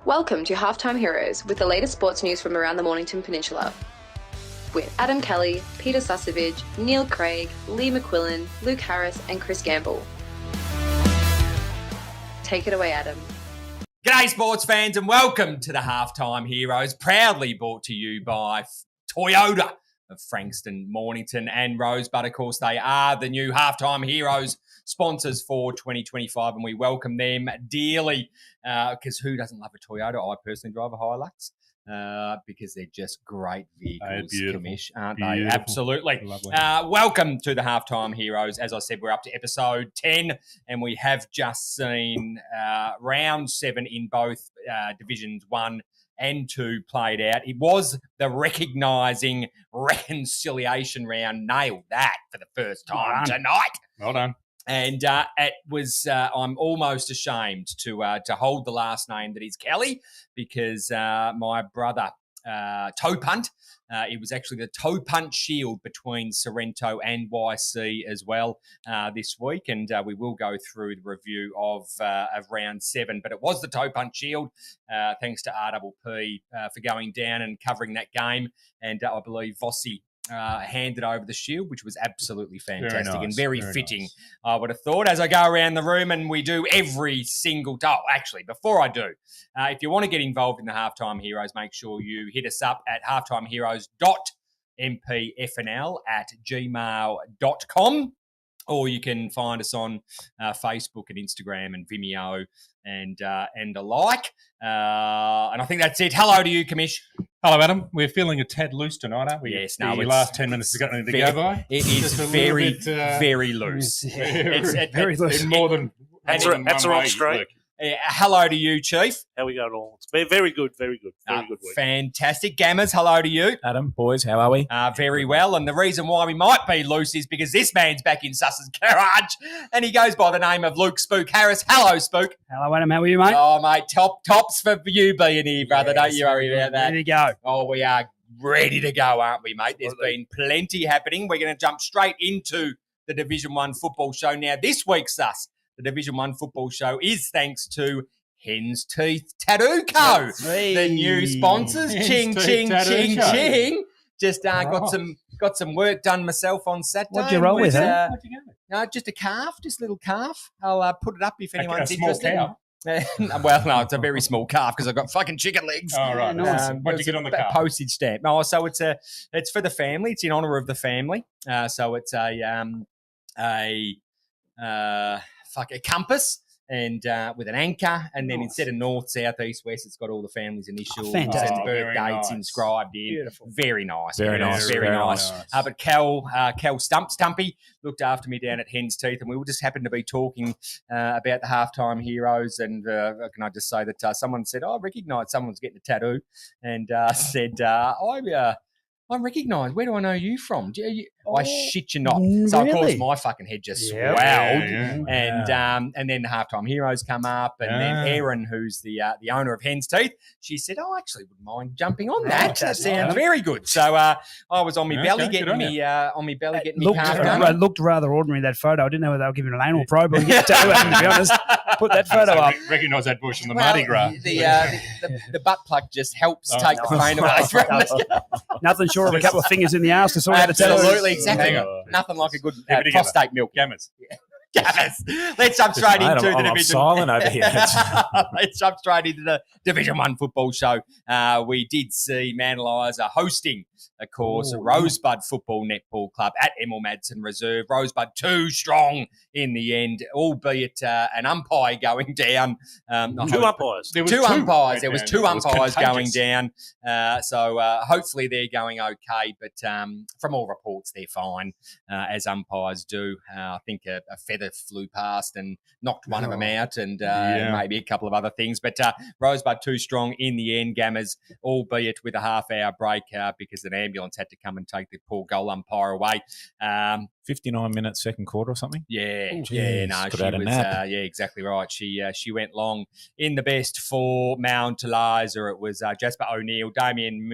Welcome to Halftime Heroes with the latest sports news from around the Mornington Peninsula. With Adam Kelly, Peter Susovich, Neil Craig, Lee McQuillan, Luke Harris and Chris Gamble. Take it away, Adam. G'day sports fans and welcome to the Halftime Heroes, proudly brought to you by Toyota of Frankston, Mornington and Rosebud. Of course, they are the new Halftime Heroes sponsors for 2025 and we welcome them dearly because who doesn't love a Toyota? I personally drive a Hilux because they're just great vehicles, Commish, aren't they? Absolutely. Welcome to the Halftime Heroes. As I said, we're up to episode 10 and we have just seen round 7 in both Divisions 1 and 2 played out. It was the recognising reconciliation round. Nailed that for the first time tonight. Well done. And it was, I'm almost ashamed to hold the last name that is Kelly because my brother, toe punt, it was actually the toe punt shield between Sorrento and YC as well this week. And we will go through the review of round 7. But it was the toe punt shield, thanks to RPP for going down and covering that game. And I believe Vossi handed over the shield, which was absolutely fantastic and very fitting, nice. I would have thought, as I go around the room and we do every single day. Oh, actually, before I do, if you want to get involved in the Halftime Heroes, make sure you hit us up at halftimeheroes.mpfnl@gmail.com, or you can find us on Facebook and Instagram and Vimeo and the like. And I think that's it. Hello to you, Commish. Hello, Adam. We're feeling a tad loose tonight, aren't we? Yes. No, the last 10 minutes has got anything to go by. It is very, very loose. Very loose. More than that's all straight. Hello to you, Chief. How we going all? It's been very good, very good. Very good week. Fantastic. Gammers, hello to you. Adam, boys, how are we? Very well. And the reason why we might be loose is because this man's back in Suss's garage and he goes by the name of Luke Spook Harris. Hello, Spook. Hello, Adam. How are you, mate? Oh, mate, tops for you being here, brother. Don't you worry about that. Ready to go. Oh, we are ready to go, aren't we, mate? There's been plenty happening. We're going to jump straight into the Division 1 football show. Now, this week, Suss, the Division 1 football show is thanks to Hen's Teeth Tattoo Co. The new sponsors. Ching, ching, ching, ching. Just got some work done myself on Saturday. What'd you roll with, eh? No, just a calf, just a little calf. I'll put it up if anyone's interested. Cow. Well, no, it's a very small calf because I've got fucking chicken legs. Oh, right. What'd you get on the calf? Postage stamp. Oh, so it's for the family. It's in honour of the family. So it's a compass. And with an anchor, and then instead of north, south, east, west, it's got all the family's initials and birth dates inscribed in. Beautiful. Very nice. Very nice. But Cal Stumpy looked after me down at Hen's Teeth, and we all just happened to be talking about the Halftime Heroes. And can I just say that someone said, I recognise someone's getting a tattoo, and said, I recognise. Where do I know you from? I shit you not. So, of course, my fucking head just swelled. And then the Halftime Heroes come up. And then Erin, who's the owner of Hen's Teeth, she said, I actually wouldn't mind jumping on that. That sounds very good. So, I was on my belly getting me calf done. It looked rather ordinary, that photo. I didn't know whether they were giving an anal probe or get a tattoo, to be honest. Put that photo up. Recognise that bush in the Mardi Gras. The butt plug just helps take the pain away from the Nothing short of a couple of fingers in the arse to sort out the tattoo. Absolutely, exactly. Nothing like a good prostate milk. Gammers. Let's jump straight into the Division. I'm silent over here. Let's jump straight into the Division 1 football show. We did see Mount Eliza hosting, of course, Rosebud Football Netball Club at Emil Madsen Reserve. Rosebud too strong in the end, albeit an umpire going down. Two umpires. There was two umpires. There was two umpires going down. So hopefully they're going okay. But from all reports, they're fine, as umpires do. I think a feather flew past and knocked one of them out and maybe a couple of other things. But Rosebud too strong in the end, Gammers, albeit with a half-hour break because an ambulance had to come and take the poor goal umpire away. 59 minutes second quarter or something. Yeah, Ooh, yeah, geez, no, could she have had a was. nap. Yeah, exactly right. She went long in the best for Mount Eliza. It was Jasper O'Neill, Damien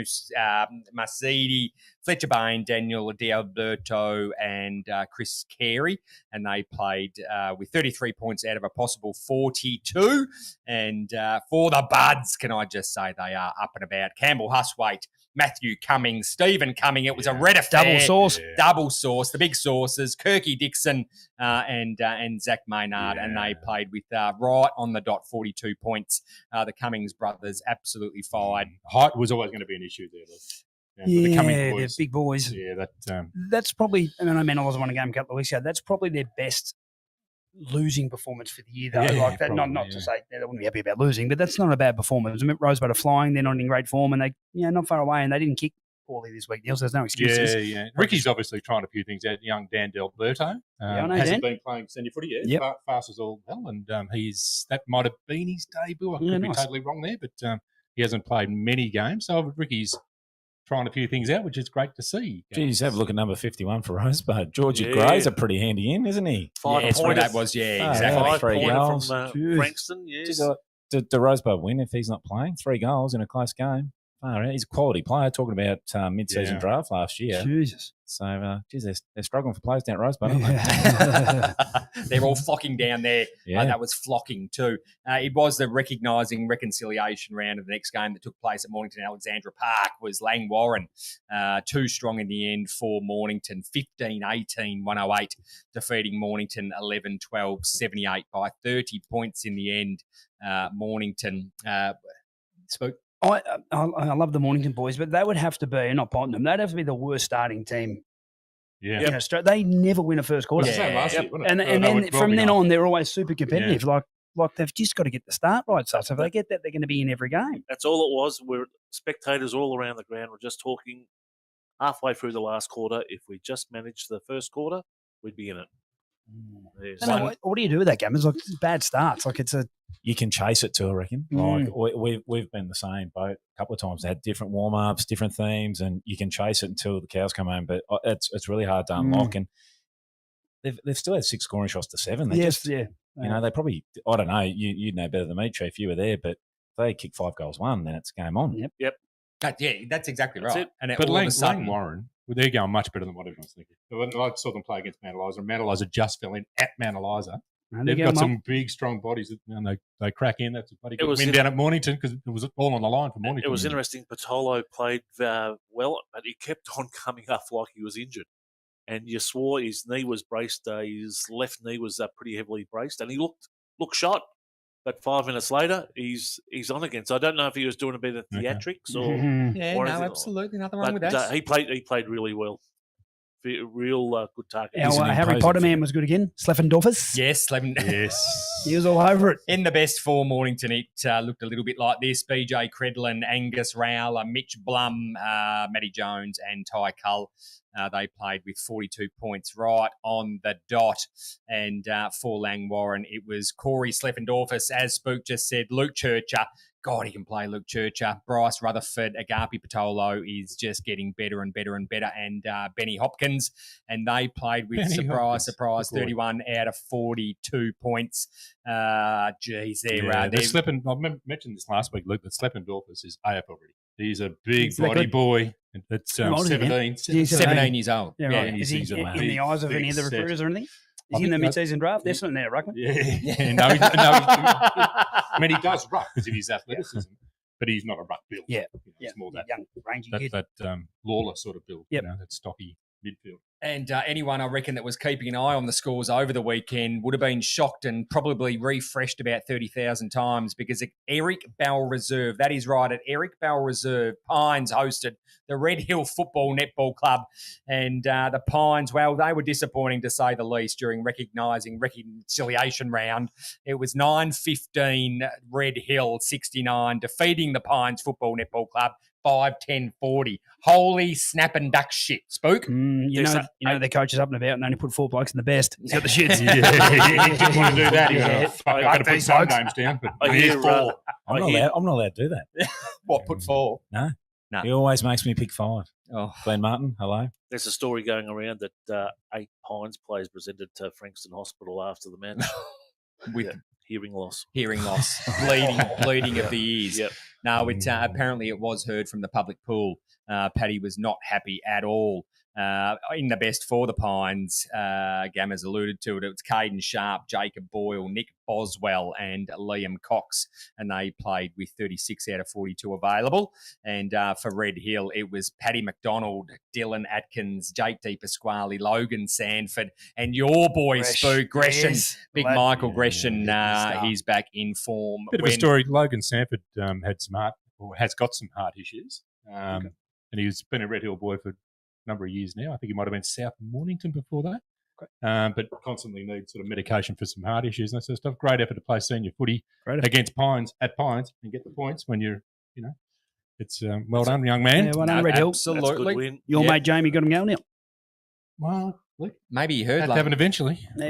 Masidi, Fletcher Bain, Daniel D'Alberto, and Chris Carey, and they played with 33 points out of a possible 42. And for the Buds, can I just say they are up and about. Campbell Huswaite, Matthew Cumming, Stephen Cumming. It was a red affair. Double sauce. Yeah. Double sauce. The big sauces, Kirky Dixon and Zach Maynard, and they played with right on the dot 42 points. The Cummings brothers absolutely fired. Height was always going to be an issue there. They're big boys. Yeah, that's probably, I mean, Eliza won a game a couple of weeks ago. That's probably their best losing performance for the year, though. Yeah, like that, probably, not to say they wouldn't be happy about losing, but that's not a bad performance. I mean, Rosebud are flying; they're not in great form, and they, not far away, and they didn't kick poorly this week. Niels, there's no excuses. Yeah. Ricky's obviously trying a few things out. Young Dan D'Alberto hasn't been playing senior footy yet. Yep. Fast as all hell, and that might have been his debut. I could be totally wrong there, but he hasn't played many games. So Ricky's trying a few things out, which is great to see. Geez, have a look at number 51 for Rosebud. Georgie Gray's a pretty handy in, isn't he? 5 points. That was, exactly. 5 3 goals. from Frankston, yes. Did Rosebud win if he's not playing? 3 goals in a close game. He's a quality player. Talking about mid-season draft last year. Jesus. So, they're struggling for players down at Rosebud, aren't they? They're all flocking down there. Yeah. That was flocking too. It was the recognising reconciliation round of the next game that took place at Mornington Alexandra Park. Was Lang Warren too strong in the end for Mornington, 15-18, 108, defeating Mornington 11-12, 78 by 30 points in the end. Mornington spoke. I love the Mornington boys, but they would have to be, not Putnam, they'd have to be the worst starting team. Yeah. In Australia. They never win a first quarter. Last year, and then from then on, they're always super competitive. Like they've just got to get the start right. So if they get that, they're going to be in every game. That's all it was. We're spectators all around the ground. We're just talking halfway through the last quarter. If we just managed the first quarter, we'd be in it. What do you do with that game? It's like bad starts. Like you can chase it too, I reckon. Like we've been the same boat a couple of times. They had different warm ups, different themes, and you can chase it until the cows come home. But it's really hard to unlock. And they've still had 6 scoring shots to 7. They they probably, I don't know. You know better than me, Chief. You were there, but if they kick 5 goals 1, then it's game on. Yep. That's exactly right. But Lang Warren, they're going much better than what everyone's thinking. When I saw them play against Mount Eliza, and Mount Eliza just fell in at Mount Eliza. They've got some big, strong bodies, and they crack in. That's a bloody good win down at Mornington because it was all on the line for Mornington. It was interesting. Patolo played well, but he kept on coming up like he was injured. And you swore his knee was braced, his left knee was pretty heavily braced, and he looked shot. But 5 minutes later, he's on again. So I don't know if he was doing a bit of theatrics or absolutely nothing wrong with that. He played really well. Real good target. Our Harry Potter man was good again. Sleffendorfus. Yes, Yes. He was all over it. In the best for Mornington, it looked a little bit like this. BJ Credlin, Angus Rowler, Mitch Blum, Matty Jones and Ty Cull. They played with 42 points right on the dot. And for Lang Warren, it was Corey Sleffendorfus, as Spook just said, Luke Churcher. God, he can play, Luke Churcher. Bryce Rutherford, Agapi Patolo is just getting better and better and better. And Benny Hopkins. And they played with, surprise, 31 out of 42 points. I mentioned this last week, Luke, that Sleffendorfus is AF already. He's a big body boy. That's 17 years old. Yeah, right. Is he in the eyes of any of the recruiters or anything? Is he in the mid-season draft? They're sitting there, Ruckman. No. I mean, he does ruck because of his athleticism, but he's not a ruck build. He's more that young, rangy kid. That Lawler sort of build. Yep. That stocky midfield. And anyone, I reckon, that was keeping an eye on the scores over the weekend would have been shocked and probably refreshed about 30,000 times because at Eric Bell Reserve, that is right, at Eric Bell Reserve, Pines hosted the Red Hill Football Netball Club. And the Pines, well, they were disappointing to say the least during recognising reconciliation round. It was 9-15 Red Hill 69, defeating the Pines Football Netball Club 5-10-40. Holy snap and duck shit, Spook. You know their coach is up and about and only put 4 blokes in the best. He's got the shits. He didn't want to do that. I've got to put some names down. But I hear 4. I'm not allowed to do that. What, put 4? No. No. He always makes me pick 5. Oh. Glenn Martin, hello. There's a story going around that 8 Pines players presented to Frankston Hospital after the match With hearing loss. Hearing loss, bleeding of the ears. Yep. No, apparently it was heard from the public pool. Paddy was not happy at all. In the best for the Pines, Gamma's alluded to it. It was Caden Sharp, Jacob Boyle, Nick Boswell, and Liam Cox, and they played with 36 out of 42 available. And for Red Hill, it was Paddy McDonald, Dylan Atkins, Jake De Pasquale, Logan Sanford, and your boy Spook Gresham, Yes. Big Glad- Michael Gresham. Yeah, He's back in form. Bit of a story. Logan Sanford has got some heart issues, and he's been a Red Hill boy for number of years now. I think he might have been South Mornington before that, but constantly needs sort of medication for some heart issues and that sort of stuff. Great effort to play senior footy against Pines and get the points when you're, it's well done, young man. Yeah, well done, Red Hill. That's a good Absolutely. win. Your mate Jamie got him going now. Well, look, Maybe you heard that happened eventually. Yeah.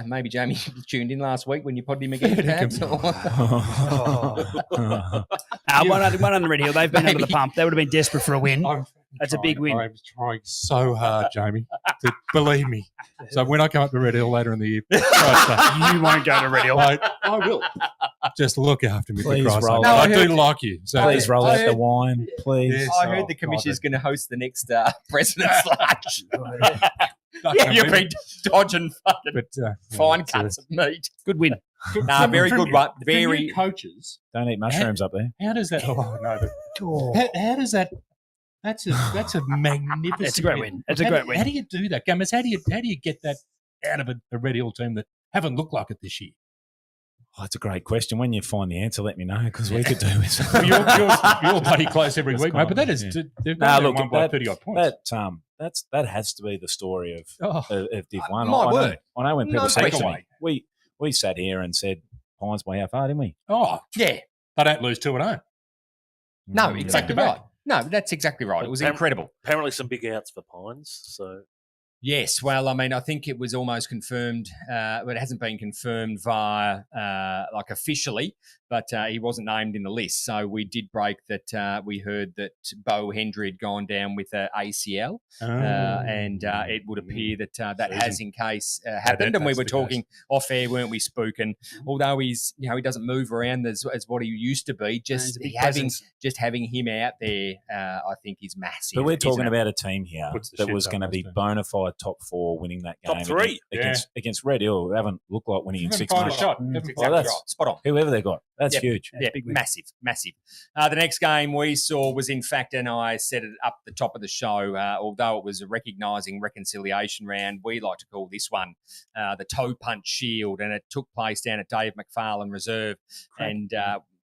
Maybe Jamie tuned in last week when you podded him again, perhaps. One on the Red Hill. They've been under the pump. They would have been desperate for a win. That's a big win. I'm trying so hard, Jamie, to believe me. So when I come up to Red Hill later in the year, You won't go to Red Hill. I will. Just look after me, Please for Christ's roll sake. out. I No, I do heard- like you. So Please roll I out the heard- wine, please. Yes. I heard the Commish is going to host the next President's Lunch. You've been dodging fucking But, fine it's, cuts of meat. Good win. Nah, very good run. For Very. new coaches. Don't eat mushrooms up there. How does that? Oh no! How does that? That's a magnificent. It's a great win. It's a great win. How do you do that, Gummers? How do you get that out of a Red Hill team that haven't looked like it this year? Oh, that's a great question. When you find the answer, let me know because we could do with Well, you're bloody close every week, mate. But that is they've won by 30 odd points. That has to be the story of Div 1. My I word. know when people No say to question. me, we sat here and said, Pines by how far, didn't we? Oh, Yeah. they don't lose 2 at home. No, exactly back. right. No, that's exactly right. It was incredible. Apparently some big outs for Pines. So Yes, well, I mean, I think it was almost confirmed, but it hasn't been confirmed via, officially, but he wasn't named in the list. So we did break that we heard that Bo Hendry had gone down with a ACL, and it would appear that that has in case happened. And we that's were the talking off air, weren't we, Spook? And although he's, he doesn't move around as what he used to be, he's a big presence. having him out there, I think is massive. But we're talking isn't it? about a team here Puts the that shit was up, going to be doesn't it? bona fide top 4 winning that game. Top 3. Against Red Hill, who haven't looked like winning in 6 Find a months. shot. That's Haven't exactly that's- right. Spot on. Whoever they got, that's Yep. huge. Yeah, big win. massive. The next game we saw was, in fact, and I said it up the top of the show, although it was a recognising reconciliation round, we like to call this one the Toe Punch Shield, and it took place down at Dave McFarlane Reserve. And,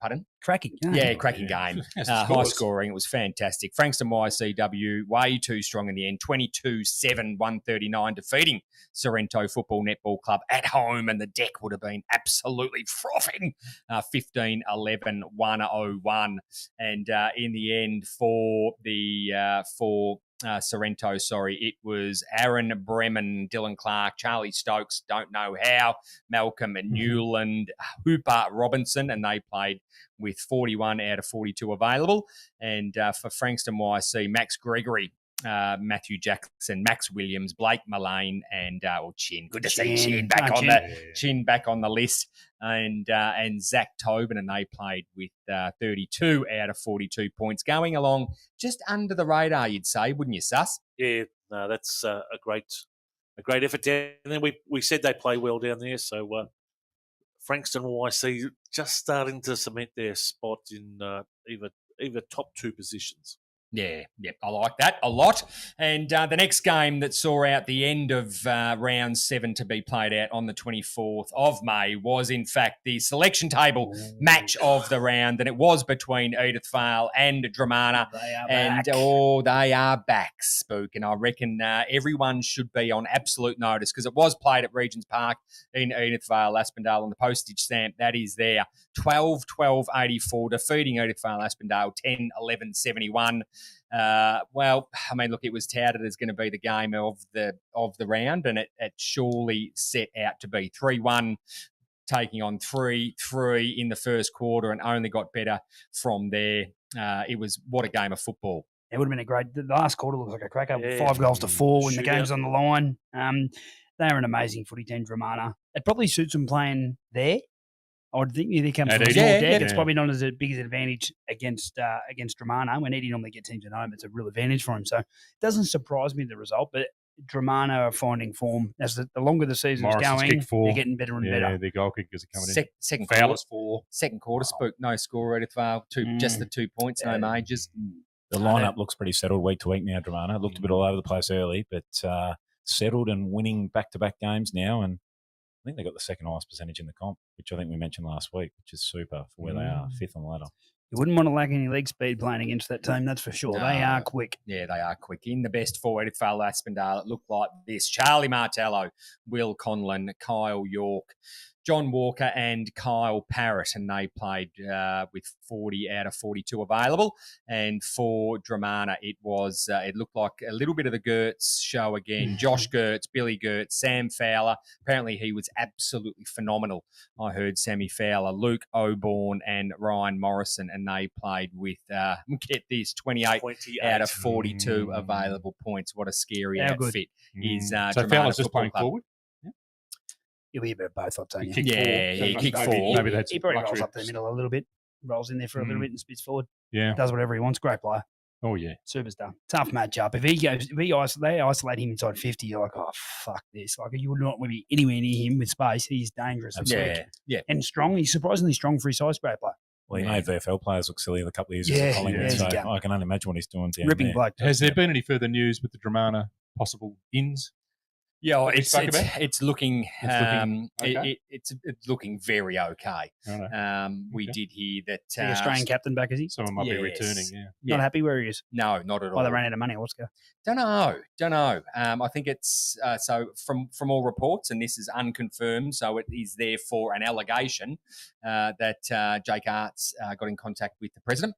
pardon? Cracking. Yeah, cracking game. Yes, High scores. scoring. It was fantastic. Frankston YCW, way too strong in the end. 22-7, 139, defeating Sorrento Football Netball Club at home, and the deck would have been absolutely frothing. 15-11, 101. And in the end, for Sorrento, it was Aaron Bremen, Dylan Clark, Charlie Stokes, don't know how, Malcolm Newland, Hooper Robinson, and they played with 41 out of 42 available. And for Frankston YC, Max Gregory, Matthew Jackson, Max Williams, Blake Mullane, and Chin. Good to see Chin back on Chin back on the list, and Zach Tobin, and they played with 32 out of 42 points, going along just under the radar, you'd say, wouldn't you, Sus? yeah, no, that's a great effort down. And then we said they play well down there. So Frankston YC just starting to cement their spot in either top 2 positions. Yeah, I like that a lot. And the next game that saw out the end of round 7 to be played out on the 24th of May was, in fact, the selection table match of the round, and it was between Edith Vale and Dramana. They are back, Spook, and I reckon everyone should be on absolute notice because it was played at Regents Park in Edith Vale, Aspendale, and the postage stamp that is there. 12-12-84, defeating Edith Vale Aspendale 10-11-71. Well, I mean, look, it was touted as going to be the game of the round, and it surely set out to be 3-1. taking on 3-3 in the first quarter and only got better from there. It was what a game of football. It would have been a great. The last quarter looks like a cracker. Yeah. 5-4 when the Shootout. game's on the line. They're an amazing footy team, Dramana. It probably suits them playing there. I would think they come from a small deck. It's probably not as big as an advantage against Dramana. When Eddie normally gets teams at home, it's a real advantage for him. So it doesn't surprise me the result, but Dramana are finding form. As the longer the season's going, they're getting better and better. Yeah, the goal kickers are coming in. Second Fowler's quarter, 4. Second quarter, Spook, no score, Edith Vale. Just the 2 points, no majors. The lineup looks pretty settled week to week now, Dramana. It looked a bit all over the place early, but settled and winning back-to-back games now. And I think they got the second highest percentage in the comp, which I think we mentioned last week, which is super for where they are, 5th on the ladder. You wouldn't want to lack any leg speed playing against that team, that's for sure. No. They are quick. Yeah, they are quick. In the best four, Edith Vale, Aspendale, it looked like this. Charlie Martello, Will Conlon, Kyle York, John Walker and Kyle Parrott, and they played with 40 out of 42 available. And for Dramana, it looked like a little bit of the Gertz show again. Josh Gertz, Billy Gertz, Sam Fowler. Apparently he was absolutely phenomenal. I heard Sammy Fowler, Luke Oborn and Ryan Morrison, and they played with, get this, 28 out of 42 available points. What a scary outfit is So Dramana Fowler's just Football playing Club. forward? He'll be a bit of both, I'd say. He kicked 4. Maybe that's He probably luxury. rolls up the middle a little bit, rolls in there for a little bit and spits forward. Yeah. Does whatever he wants. Great player. Oh, yeah. Superstar. Tough matchup. If they isolate him inside 50, you're like, oh, fuck this. Like, you would not want to be anywhere near him with space. He's dangerous. Yeah. And strong. He's surprisingly strong for his size. Great player. Well, he made VFL players look silly a couple of years ago. So I can only imagine what he's doing down Ripping there. bloke. Has there been any further news with the Dramana possible ins? Yeah, What we spoke about? it's looking okay. it's looking very okay. Righto. We did hear that The Australian captain back, is he? Someone might be Yes. returning, yeah. Not happy where he is. No, not at all. Oh, they ran out of money. What's go? Don't know. I think it's so from all reports, and this is unconfirmed, so it is therefore an allegation that Jake Arts got in contact with the president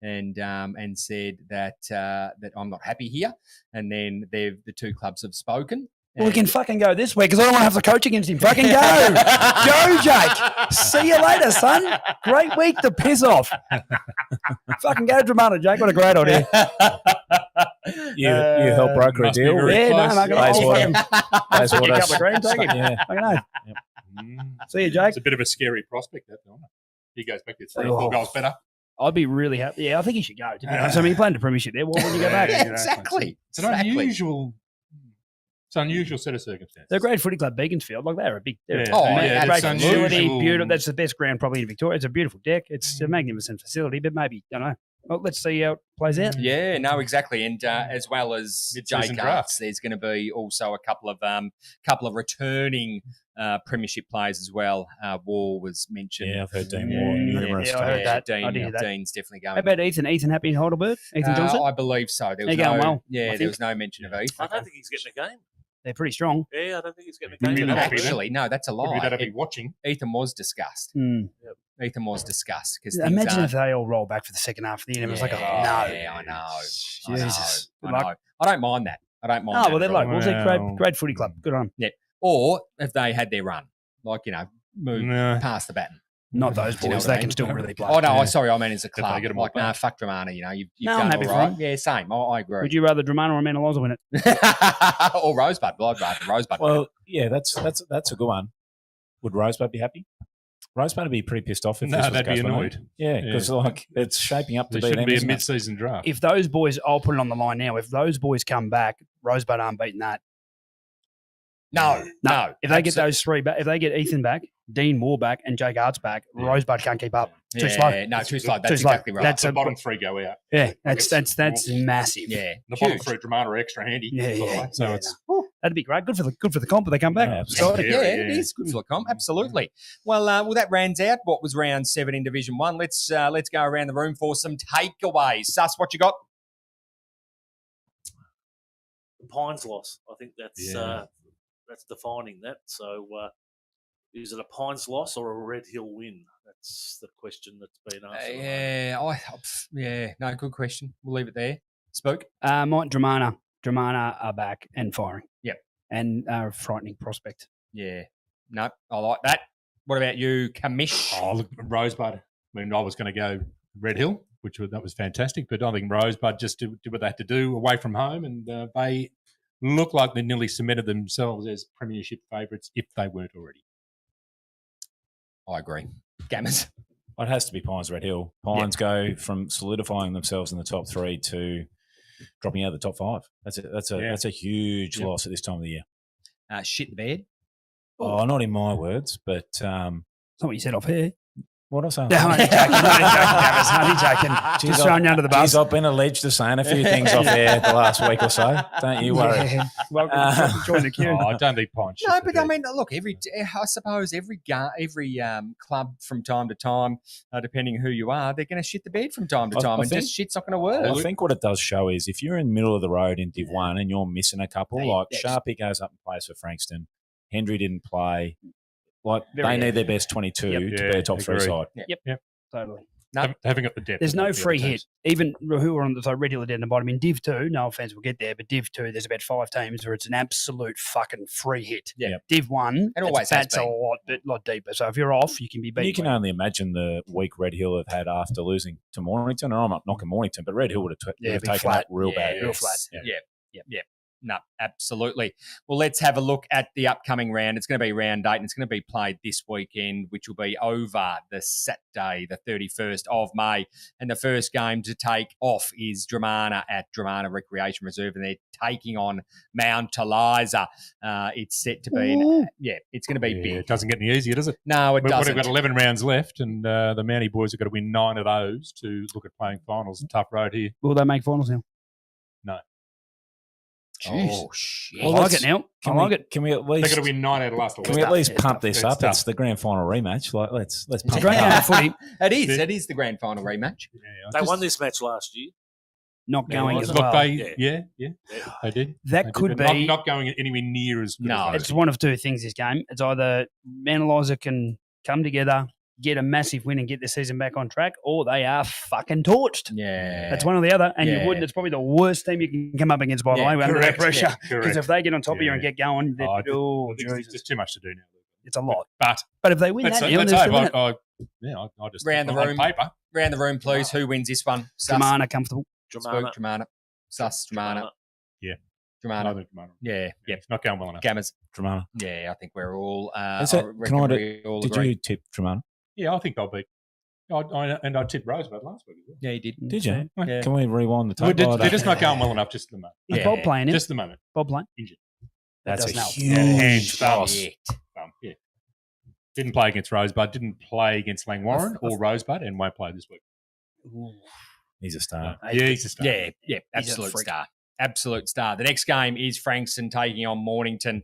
and said that I'm not happy here, and then the two clubs have spoken. Well, we can fucking go this week because I don't want to have to coach against him. Fucking go. Go, Jake. See you later, son. Great week to piss off. Fucking go, Dramana, Jake. What a great idea. You help broker a must be deal. very Yeah, close. no, I'm Plays what him. Plays Take what a us. couple of grand, take it. Yeah. Fucking know. See you, Jake. It's a bit of a scary prospect, that, don't it? He goes back to 3 or Oh. 4 goals better. I'd be really happy. Yeah, I think he should go, to be honest. I mean, he played the premiership there. Why would you go back? Yeah, Exactly. It's an unusual set of circumstances. They're a great footy club, Beaconsfield. Like, they're a big... They're Yeah. Oh, a yeah, great it's facility, unusual. beautiful. That's the best ground probably in Victoria. It's a beautiful deck. It's a magnificent facility, but maybe, I don't know. Well, let's see how it plays out. Yeah, no, exactly, and as well as Mid-season Jake draft. Arts, there's going to be also a couple of returning premiership players as well. Wall was mentioned. Yeah, I've heard Dean Moore numerous Yeah, I heard times. that. Dean, I did hear that. Dean's definitely going. How about Ethan? Ethan happy in Heidelberg? Ethan Johnson? I believe so. There was They're going no, well, yeah, I there think. was no mention of Ethan. I don't think he's getting a game. They're pretty strong. Yeah, I don't think he's getting a Maybe game. not. Actually, no, that's a Maybe lie. that'd be watching. Ethan was discussed. Mm. Ethan was discussed because Imagine if they all roll back for the second half of the year and it was like, oh, no. Yeah, I know. Jesus. I Good know. luck. I don't mind that. I don't mind. Oh, that well, they're at all. locals. They're Well. great footy club. Good on them. Or if they had their run, like move No. past the baton. Not those Do you know boys. what I They can mean? still really play. Oh no, Yeah. sorry, I mean as a If they club. get 'em Like, all nah, back. fuck Dramana. You know, you've No, I'm done happy all for right. them. Yeah, same. I agree. Would you rather Dramana or Mount Eliza win it? or Rosebud? Well, I'd rather Rosebud. Well, yeah, that's a good one. Would Rosebud be happy? Rosebud would be pretty pissed off if No, this was they'd be Gus, wouldn't annoyed. they? Yeah, because like it's shaping up to There be shouldn't them, be a isn't it? mid-season draft. If those boys, I'll put it on the line now. If those boys come back, Rosebud aren't beating that. no. If they get those three back, if they get Ethan back, Dean Moore back, and Jake Arts back, Rosebud can't keep up. Too slow. No, too slow. Too That's slow. exactly right. That's the a- bottom 3 go out. Yeah, that's It's- massive. yeah. The bottom Huge. 3 Dramana are extra handy. Yeah, by the yeah. way. So Yeah, it's That'd be great. Good for the comp if they come back. Yeah, Excited. Yeah, Yeah, it yeah. is good for the comp. Absolutely. Well, that rounds out what was round 7 in Division 1. Let's go around the room for some takeaways. Sus, what you got? The Pines loss. I think that's Yeah. that's defining that. So is it a Pines loss or a Red Hill win? That's the question that's been asked. No, good question. We'll leave it there. Spook. Mike Dramana are back and firing. Yep. And a frightening prospect. Yeah. No, I like that. What about you, Commish? Oh, look, Rosebud. I mean, I was going to go Red Hill, that was fantastic, but I think Rosebud just did what they had to do away from home, and they look like they nearly cemented themselves as premiership favourites if they weren't already. I agree. Gammers. It has to be Pines Red Hill. Pines go from solidifying themselves in the top 3 to dropping out of the top 5. That's a huge loss at this time of the year. Shit the bed. Oh, not in my words, but That's not what you said off here. What else? No, I'm only joking. I'm only joking. Just throwing you under the bus. I've been alleged of saying a few things off air the last week or so. Don't you worry. Yeah. Welcome to join the queue. I don't think Pines. No, but I mean, look, I suppose every club from time to time, depending who you are, they're going to shit the bed from time to time, and just shit's not going to work. I think what it does show is if you're in the middle of the road in Div 1 and you're missing a couple, Sharpie goes up and plays for Frankston, Hendry didn't play. They need their best 22 to be a top 3 side. Yep. Totally. No. Having got the depth. There's no free hit. Even who are on the Red Hill are down the bottom. In Div 2, no offence, we'll get there, but Div 2, there's about 5 teams where it's an absolute fucking free hit. Yeah. Div 1, it always that's a lot deeper. So if you're off, you can be beaten. You can only imagine the week Red Hill have had after losing to Mornington. I'm not knocking Mornington, but Red Hill would have taken that real bad. Real flat. Yeah. No, absolutely. Well, let's have a look at the upcoming round. It's going to be round 8, and it's going to be played this weekend, which will be over the Saturday, the 31st of May. And the first game to take off is Dramana at Dramana Recreation Reserve, and they're taking on Mount Eliza. It's set to be, it's going to be big. It doesn't get any easier, does it? No, it doesn't. We've got 11 rounds left, and the Mountie boys have got to win 9 of those to look at playing finals. Tough road here. Will they make finals now? No. Jeez. Oh, shit. I like it now. Can we at least? They've got to win 9 out of the last 11. Can we at least pump this up? It's the grand final rematch. Let's pump it's a great game of footy. It is the grand final rematch. They won this match last year. Not going as well. well. They did. That could be not going anywhere near as good. No, it's one of two things. This game, it's either Mount Eliza can come together, get a massive win, and get the season back on track, or they are fucking torched. Yeah, that's one or the other. And you wouldn't. It's probably the worst team you can come up against, by the way, under that pressure. Because if they get on top of you and get going, there's just too much to do now. It's a lot. But if they win that, let's hope. I just round the room. Paper. Round the room, please. Who wins this one? Dramana comfortable. Dramana. Dramana. Yeah. Dramana. Yeah. It's not going well enough. Gammers. Dramana. Yeah, I think we're all. Did you tip Dramana? Yeah, I think I'll beat. I tipped Rosebud last week as well. Yeah, you did. Did you? Yeah. Can we rewind the tape? They're just not going well enough just at the moment. Is Bob playing? Just at the moment. Bob playing? Injured. That's a huge loss. Yeah. Didn't play against Rosebud. Didn't play against Langwarren or Rosebud, and won't play this week. He's a star. Yeah, he's a star. Yeah, absolute star. Absolute star. The next game is Frankston taking on Mornington.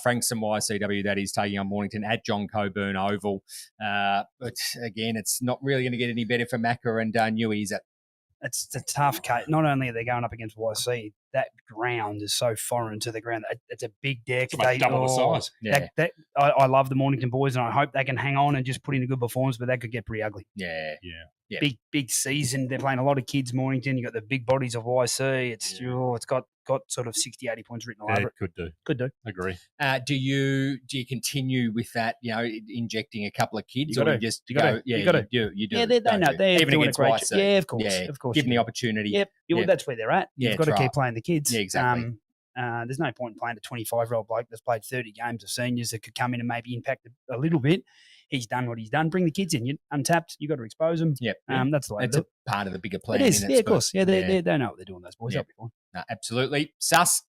Frankston YCW, that is, taking on Mornington at John Coburn Oval. But again, it's not really going to get any better for Macca and Newey, is it? It's a tough case. Not only are they going up against YC, that ground is so foreign to the ground. It's a big deck. It's double the size. Yeah. I love the Mornington boys, and I hope they can hang on and just put in a good performance, but that could get pretty ugly. Yeah. Big season. They're playing a lot of kids, Mornington. You've got the big bodies of YC. It's got sort of 60, 80 points written all over it. Could do. Agree. Do you continue with that, injecting a couple of kids? You got to. You do. Yeah, they know. They're even doing against a great YC. job. Yeah, of course. Give them the opportunity. Yep. That's where they're at. Yeah, You've got to keep playing the kids. Yeah, exactly. There's no point in playing a 25-year-old bloke that's played 30 games of seniors that could come in and maybe impact a little bit. He's done what he's done. Bring the kids in. You're untapped. You've got to expose them. Yep. That's the way it's a part of the bigger plan. It is. Yeah, of course. Yeah, they know what they're doing, those boys. Yep. No, absolutely. Sus?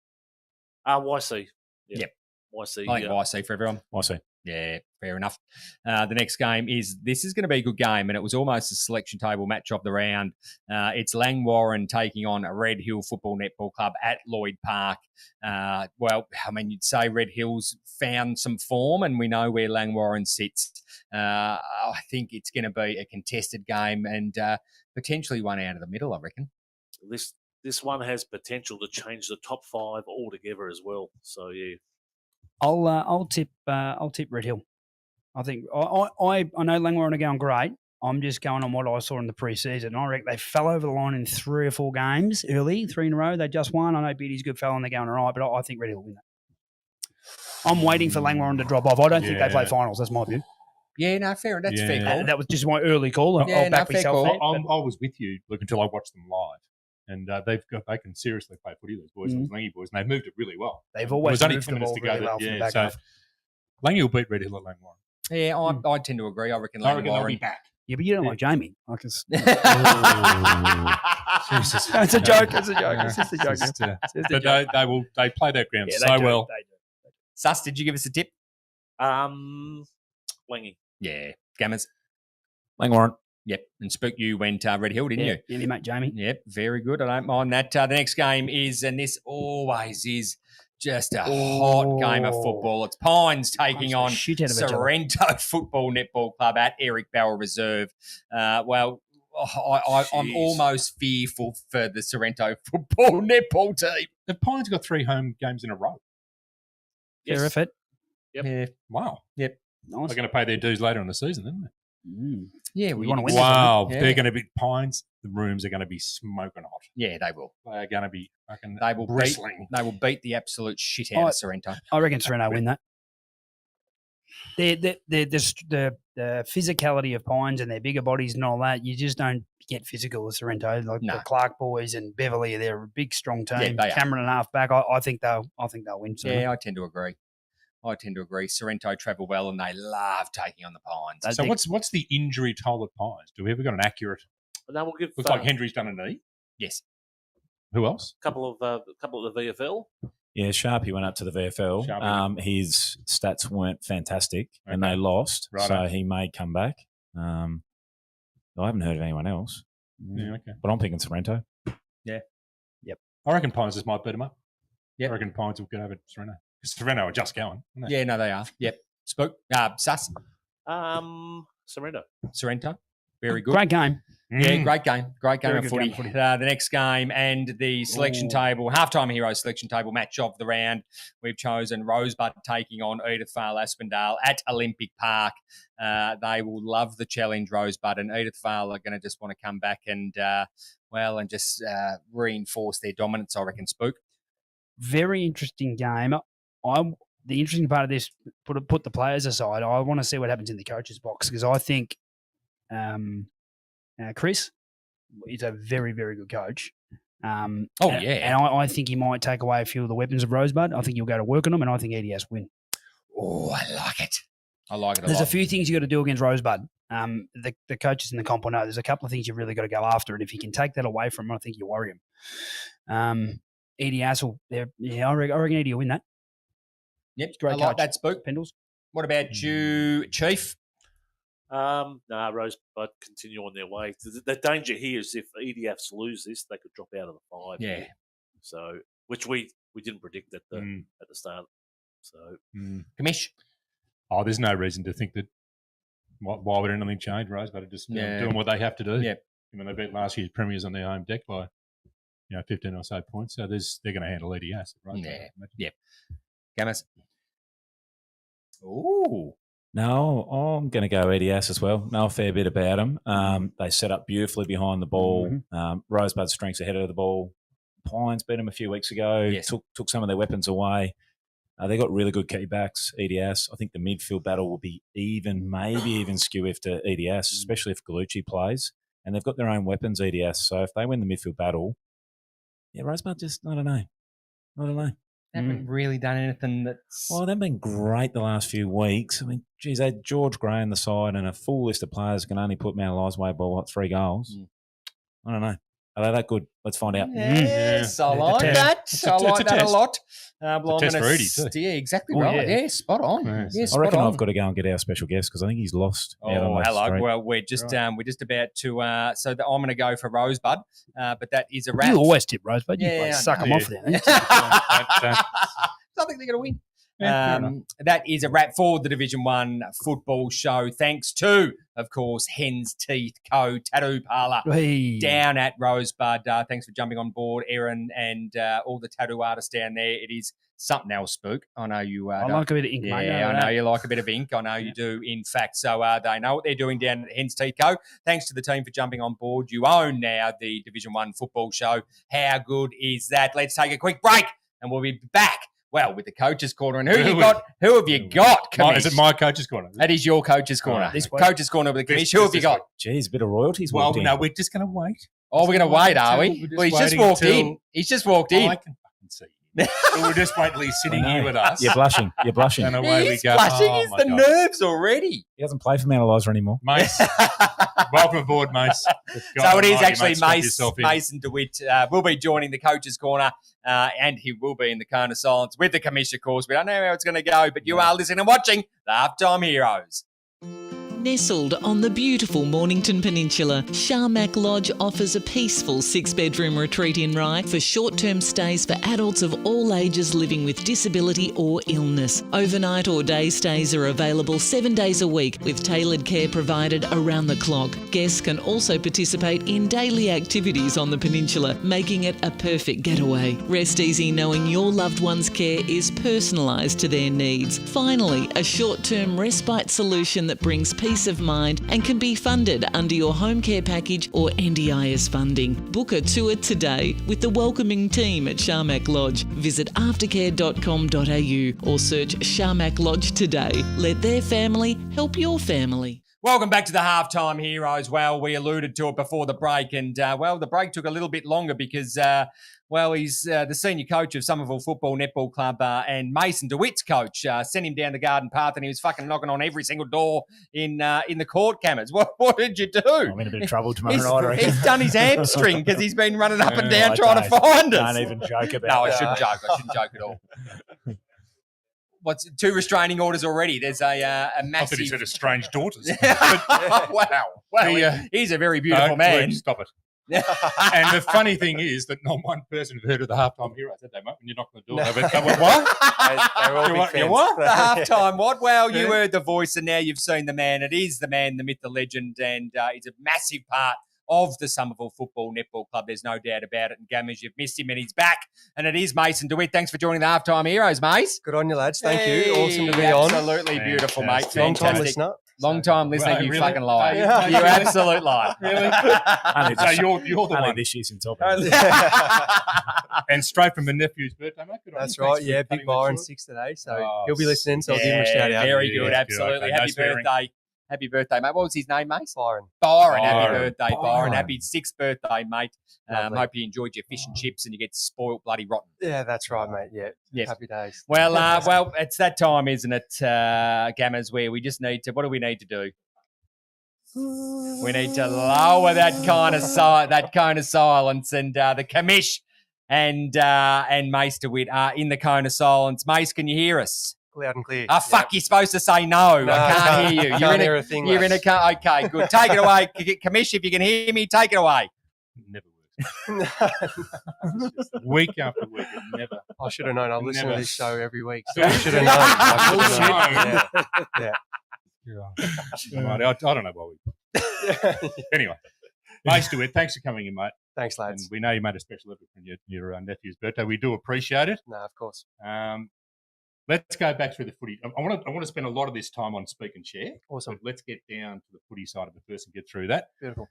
YC. Yep. YC. I think YC for everyone. YC. Yeah, fair enough. The next game this is going to be a good game, and it was almost a selection table match of the round. It's Langwarren taking on a Red Hill Football Netball Club at Lloyd Park. You'd say Red Hill's found some form, and we know where Langwarren sits. I think it's going to be a contested game and potentially one out of the middle, I reckon. This one has potential to change the top 5 altogether as well. So, yeah. I'll tip Red Hill. I think I know Langwarren are going great. I'm just going on what I saw in the pre-season. I reckon they fell over the line in 3 or 4 games early, 3 in a row. They just won. I know Beatty's a good fella and they're going all right, but I think Red Hill will win that. I'm waiting for Langwarren to drop off. I don't think they play finals. That's my view. Yeah, no, fair. That's fair call. That was just my early call. Yeah, I'll back fair myself call. there. I was with you until I watched them live, and they can seriously play footy. Those boys, those Langy boys, and they've moved it really well. They've always only moved 10 the minutes ball to go. really well from the back so half. Langy will beat Red Hill at Langwarren. Yeah, I tend to agree. I reckon they'll be Warren. back. Yeah, but you don't like Jamie. Like it's, Jesus. it's a joke. It's a joke. It's just a joke. Just, It's just a but joke. they play that ground Yeah, so they do, well. they do. Sus, did you give us a tip? Langy. Yeah, Gammers. Langwarren. Yep, and Spook, you went Red Hill, didn't you? Yeah, your mate Jamie. Yep, very good. I don't mind that. The next game is, and this always is just a hot game of football. It's Pines taking on Shit out of each other. Sorrento Football Netball Club at Eric Bell Reserve. I'm almost fearful for the Sorrento Football Netball team. The Pines got 3 home games in a row. Fair effort. Yep. Yeah. Wow. Yep. Nice. They're going to pay their dues later in the season, isn't they? Yeah, we want to win. this, Wow. Yeah. They're going to be Pines. The rooms are going to be smoking hot. Yeah, they will. They're going to be fucking They will bristling. They will beat the absolute shit out of Sorrento. I reckon Sorrento win that. The physicality of Pines and their bigger bodies and all that, you just don't get physical with Sorrento. Like No. the Clark boys and Beverly, they're a big, strong team. Yeah, they are. Cameron and half back. I think they'll win. Sorrento. Yeah, I tend to agree. Sorrento travel well, and they love taking on the Pines. So what's the injury toll at Pines? Do we ever got an accurate? Now we'll give Looks like Hendry's done a knee. Yes. Who else? a couple of the VFL. Yeah, Sharpie went up to the VFL. Sharpie. His stats weren't fantastic, and Okay. they lost, Righto. so he may come back. I haven't heard of anyone else, Yeah, okay. but I'm picking Sorrento. I reckon Pines just might beat them up. Yep. I reckon Pines will get over Sorrento. Because Sorrento are just going. Aren't they? Yeah, no, they are. Yep. Spook. Sus. Sorrento. Sorrento. Very good. Great game. Yeah, great game. Great game Very of good footy. game of footy. The next game and the selection table, halftime hero selection table match of the round. We've chosen Rosebud taking on Edith Vale Aspendale at Olympic Park. They will love the challenge, Rosebud, and Edith Vale are going to just want to come back and, just reinforce their dominance, I reckon, Spook. Very interesting game. The interesting part of this, put the players aside, I want to see what happens in the coaches' box because I think Chris is a very, very good coach. And I think he might take away a few of the weapons of Rosebud. I think he'll go to work on them, and I think EDS win. Oh, I like it. I like it a There's lot. a few things you got to do against Rosebud. The coaches in the comp will know there's a couple of things you've really got to go after, and if you can take that away from him, I think you worry him. EDS will, I reckon ED will win that. Yep, Great I like coach. that, Spook. Pendles. What about you, Chief? Rosebud continue on their way. The danger here is if EDFs lose this, they could drop out of the 5. Yeah. So, which we didn't predict at the start. So, Commish? Oh, there's no reason to think that. Why would anything change? Rosebud are just doing what they have to do. Yeah. I mean, they beat last year's premiers on their home deck by 15 or so points. So they're going to handle EDS, right? Yeah. Gammers? Ooh. No, I'm going to go EDS as well. Know a fair bit about them. They set up beautifully behind the ball. Rosebud's strengths ahead of the ball. Pines beat them a few weeks ago. Yes. Took some of their weapons away. They got really good key backs, EDS. I think the midfield battle will be maybe even skew if to EDS, especially if Gallucci plays. And they've got their own weapons, EDS. So if they win the midfield battle, Rosebud just, I don't know. They haven't really done anything that's... Well, they've been great the last few weeks. I mean, geez, they had George Gray on the side and a full list of players can only put Mount Eliza away by 3 goals. I don't know. Are they that good? Let's find out. Yes, I like that. I like that a lot. Well, test for Edie too. Yeah, exactly Oh, right. yeah. Yeah, spot on. Yes. Yeah, I spot reckon on. I've got to go and get our special guest because I think he's lost. out on the Hello. street. Well, we're just about to. I'm going to go for Rosebud, but that is a wrap. You always tip Rosebud. You Yeah, like I suck know. them off there. I think they're going to win. That is a wrap for the Division 1 football show. Thanks to, of course, Hen's Teeth Co. Tattoo Parlour Hey. down at Rosebud. Thanks for jumping on board, Erin, and all the tattoo artists down there. It is something else, Spook. I know you. I like a bit of ink, mate. Yeah, I know you like a bit of ink. I know you do, in fact. So they know what they're doing down at Hen's Teeth Co. Thanks to the team for jumping on board. You own now the Division 1 football show. How good is that? Let's take a quick break, and we'll be back with the coach's corner. And who have you got, Commish? Is it my coach's corner? That is your coach's corner. This coach's corner with the Commish. Who have you got? Geez, a bit of royalties. Well, no, we're just going to wait. Oh, we're going to wait, are we? Well, he's just walked in. He's just walked in. I can fucking see. We'll just wait till he's sitting here with us. You're blushing. And away we go. Blushing. He's the nerves already. He doesn't play for Mount Eliza anymore. Mase, welcome aboard, Mase. So it is actually Mason Dewitt will be joining the coach's corner, and he will be in the cone of silence with the Commish, of course. We don't know how it's going to go, but you are listening and watching the Halftime Heroes. Nestled on the beautiful Mornington Peninsula, Sharmac Lodge offers a peaceful 6-bedroom retreat in Rye for short-term stays for adults of all ages living with disability or illness. Overnight or day stays are available 7 days a week with tailored care provided around the clock. Guests can also participate in daily activities on the peninsula, making it a perfect getaway. Rest easy knowing your loved one's care is personalised to their needs. Finally, a short-term respite solution that brings peace of mind and can be funded under your home care package or NDIS funding. Book a tour today with the welcoming team at Sharmac Lodge. Visit aftercare.com.au or search Sharmac Lodge today. Let their family help your family. Welcome back to the Halftime Heroes. Well, we alluded to it before the break, and the break took a little bit longer because he's the senior coach of Somerville Football Netball Club, and Mason Dewitt's coach sent him down the garden path, and he was fucking knocking on every single door in the court cameras. What did you do? I'm in a bit of trouble tomorrow night. He's done his hamstring because he's been running up and down trying to find us. Don't even joke about No, I shouldn't joke. I shouldn't joke at all. What's 2 restraining orders already? There's a massive. I thought he said estranged daughters. Wow. Well, he's a very beautiful man. Stop it. And the funny thing is that not one person had heard of the Halftime Heroes that day, mate. When you knocked on the door, they went, what? You what? The halftime what? Well, you heard the voice, and now you've seen the man. It is the man, the myth, the legend, and he's a massive part of the Somerville Football Netball Club. There's no doubt about it. And Gamers, you've missed him, and he's back. And it is Mason Dewitt. Thanks for joining the Halftime Heroes, Mase. Good on you, lads. Thank you. Awesome to be on. Absolutely beautiful, mate. Long time Fantastic. listener. Long time listener, Well, you really? fucking lie. Yeah. You absolute lie. Really? So you're the one. This year's in top. And straight from the nephew's birthday, mate. Good on That's you. right. Thanks for Yeah, Big cutting that Byron short. 6 today, so he'll be listening. So I'll give him a shout out. Very good. Yeah, Absolutely. good. Happy No swearing. birthday. Happy birthday, mate. What was his name, mate? Byron. Byron. Happy Byron. birthday, Byron. Byron. Happy 6th birthday, mate. Lovely. Hope you enjoyed your fish and chips and you get spoiled bloody rotten. Yeah, that's right, mate. Yeah. Yes. Happy days. Well, it's that time, isn't it, Gammas, where we just need to, what do we need to do? We need to lower that kind of silence, and the Commish and Mace DeWitt are in the cone of silence. Mace, can you hear us? Loud and clear. Oh, fuck, You're supposed to say no. No, I can't hear you. Can't hear a thing, You're in a car. Okay, good. Take it away. Commish, if you can hear me, take it away. Never works. Week after week, it never. I should have known. I listen Never. to this show every week. So Yeah. I should have known. I should have known. Right, I don't know why we. Anyway, Mace DeWitt, thanks for coming in, mate. Thanks, And lads. we know you made a special effort for your nephew's birthday. We do appreciate it. No, of course. Let's go back through the footy. I want to spend a lot of this time on Speak and Share. Awesome. But let's get down to the footy side of it first and get through that. Beautiful.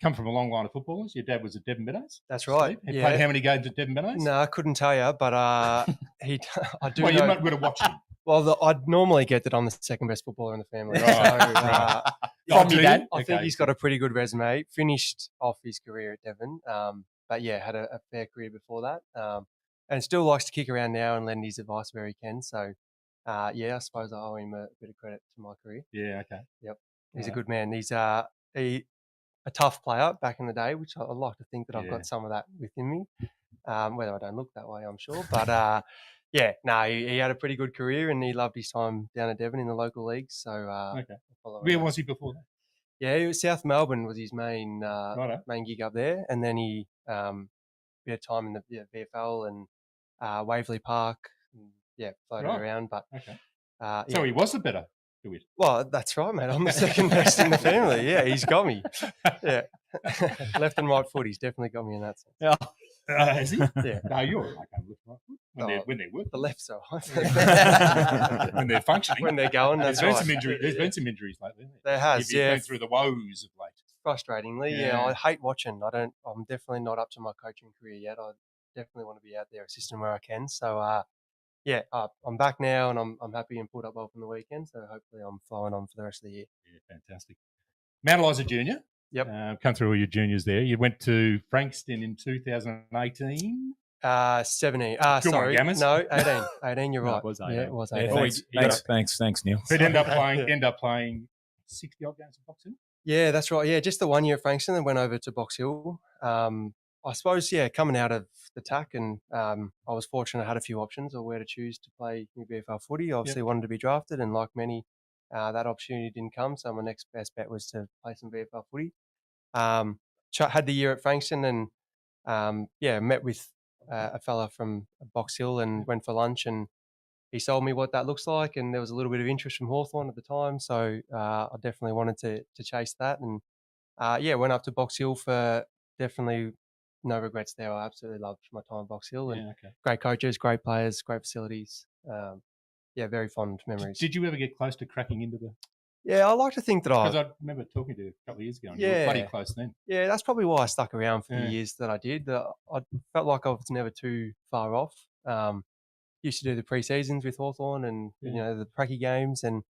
Come from a long line of footballers. Your dad was at Devon Meadows. That's right. He played how many games at Devon Meadows? No, I couldn't tell you, but I do Well, know. you might would have watched him. Well, I'd normally get that I'm the second best footballer in the family. Right, So, right. From your dad? I think he's got a pretty good resume. Finished off his career at Devon, but yeah, had a fair career before that, and still likes to kick around now and lend his advice where he can. So, yeah, I suppose I owe him a bit of credit to my career. Yeah, okay. He's a good man. He's a tough player back in the day, which I like to think that I've Yeah. got some of that within me. Whether I don't look that way, I'm sure, but. Yeah, no, he had a pretty good career and he loved his time down at Devon in the local leagues. So, Okay. follow Where around. was he before that? Yeah, he was South Melbourne was his main Righto. main gig up there, and then he had time in the VFL and Waverley Park. And, floated Right. around, but Okay. yeah. So he was the better DeWitt. Well, that's right, mate. I'm the second best in the family. Yeah, he's got me. Yeah, left and right foot. He's definitely got me in that sense. Has he? Yeah, No, you're like left right foot when Oh. they're working. the left's all right. When they're functioning. When they're going, There's that's been right. some injuries. There's been some injuries lately. Hasn't There has, You've yeah. been through the woes of late. Frustratingly, yeah. Yeah. I hate watching. I'm definitely not up to my coaching career yet. I definitely want to be out there assisting where I can. So, yeah, I'm back now, and I'm happy and pulled up well from the weekend. So hopefully I'm flowing on for the rest of the year. Yeah, fantastic. Mount Eliza Junior. Yep. Come through all your juniors there. You went to Frankston in 2018. 17. Good Sorry. one, Gammers. No, 18. 18, you're No, right. it was 18. Yeah, it was Yeah, 18. thanks, Neil. But end up playing 60 odd games at Boxhill. Yeah, that's right. Yeah, just the 1 year at Frankston, then went over to Boxhill. I suppose, coming out of the TAC, and I was fortunate I had a few options of where to choose to play new VFL footy. Obviously wanted to be drafted, and like many, that opportunity didn't come. So my next best bet was to play some VFL footy. Had the year at Frankston, and met with a fella from Boxhill and went for lunch, and he sold me what that looks like, and there was a little bit of interest from Hawthorn at the time, so I definitely wanted to chase that, and went up to Boxhill for definitely no regrets there. I absolutely loved my time at Boxhill, and great coaches, great players, great facilities. Very fond memories. Did you ever get close to cracking into the? Yeah, I like to think that because I remember talking to you a couple of years ago. And you were bloody close then. Yeah, that's probably why I stuck around for the years that I did. I felt like I was never too far off. Used to do the pre-seasons with Hawthorn and the pracky games, and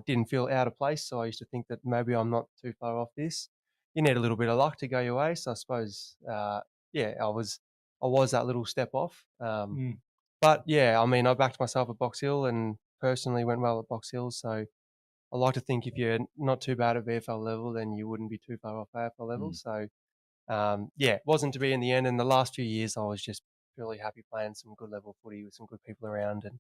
didn't feel out of place. So I used to think that maybe I'm not too far off this. You need a little bit of luck to go your way. So I suppose, I was that little step off. But yeah, I mean, I backed myself at Boxhill and personally went well at Boxhill. So I like to think if you're not too bad at VFL level, then you wouldn't be too far off AFL level. So wasn't to be in the end. And the last few years, I was just really happy playing some good level footy with some good people around, and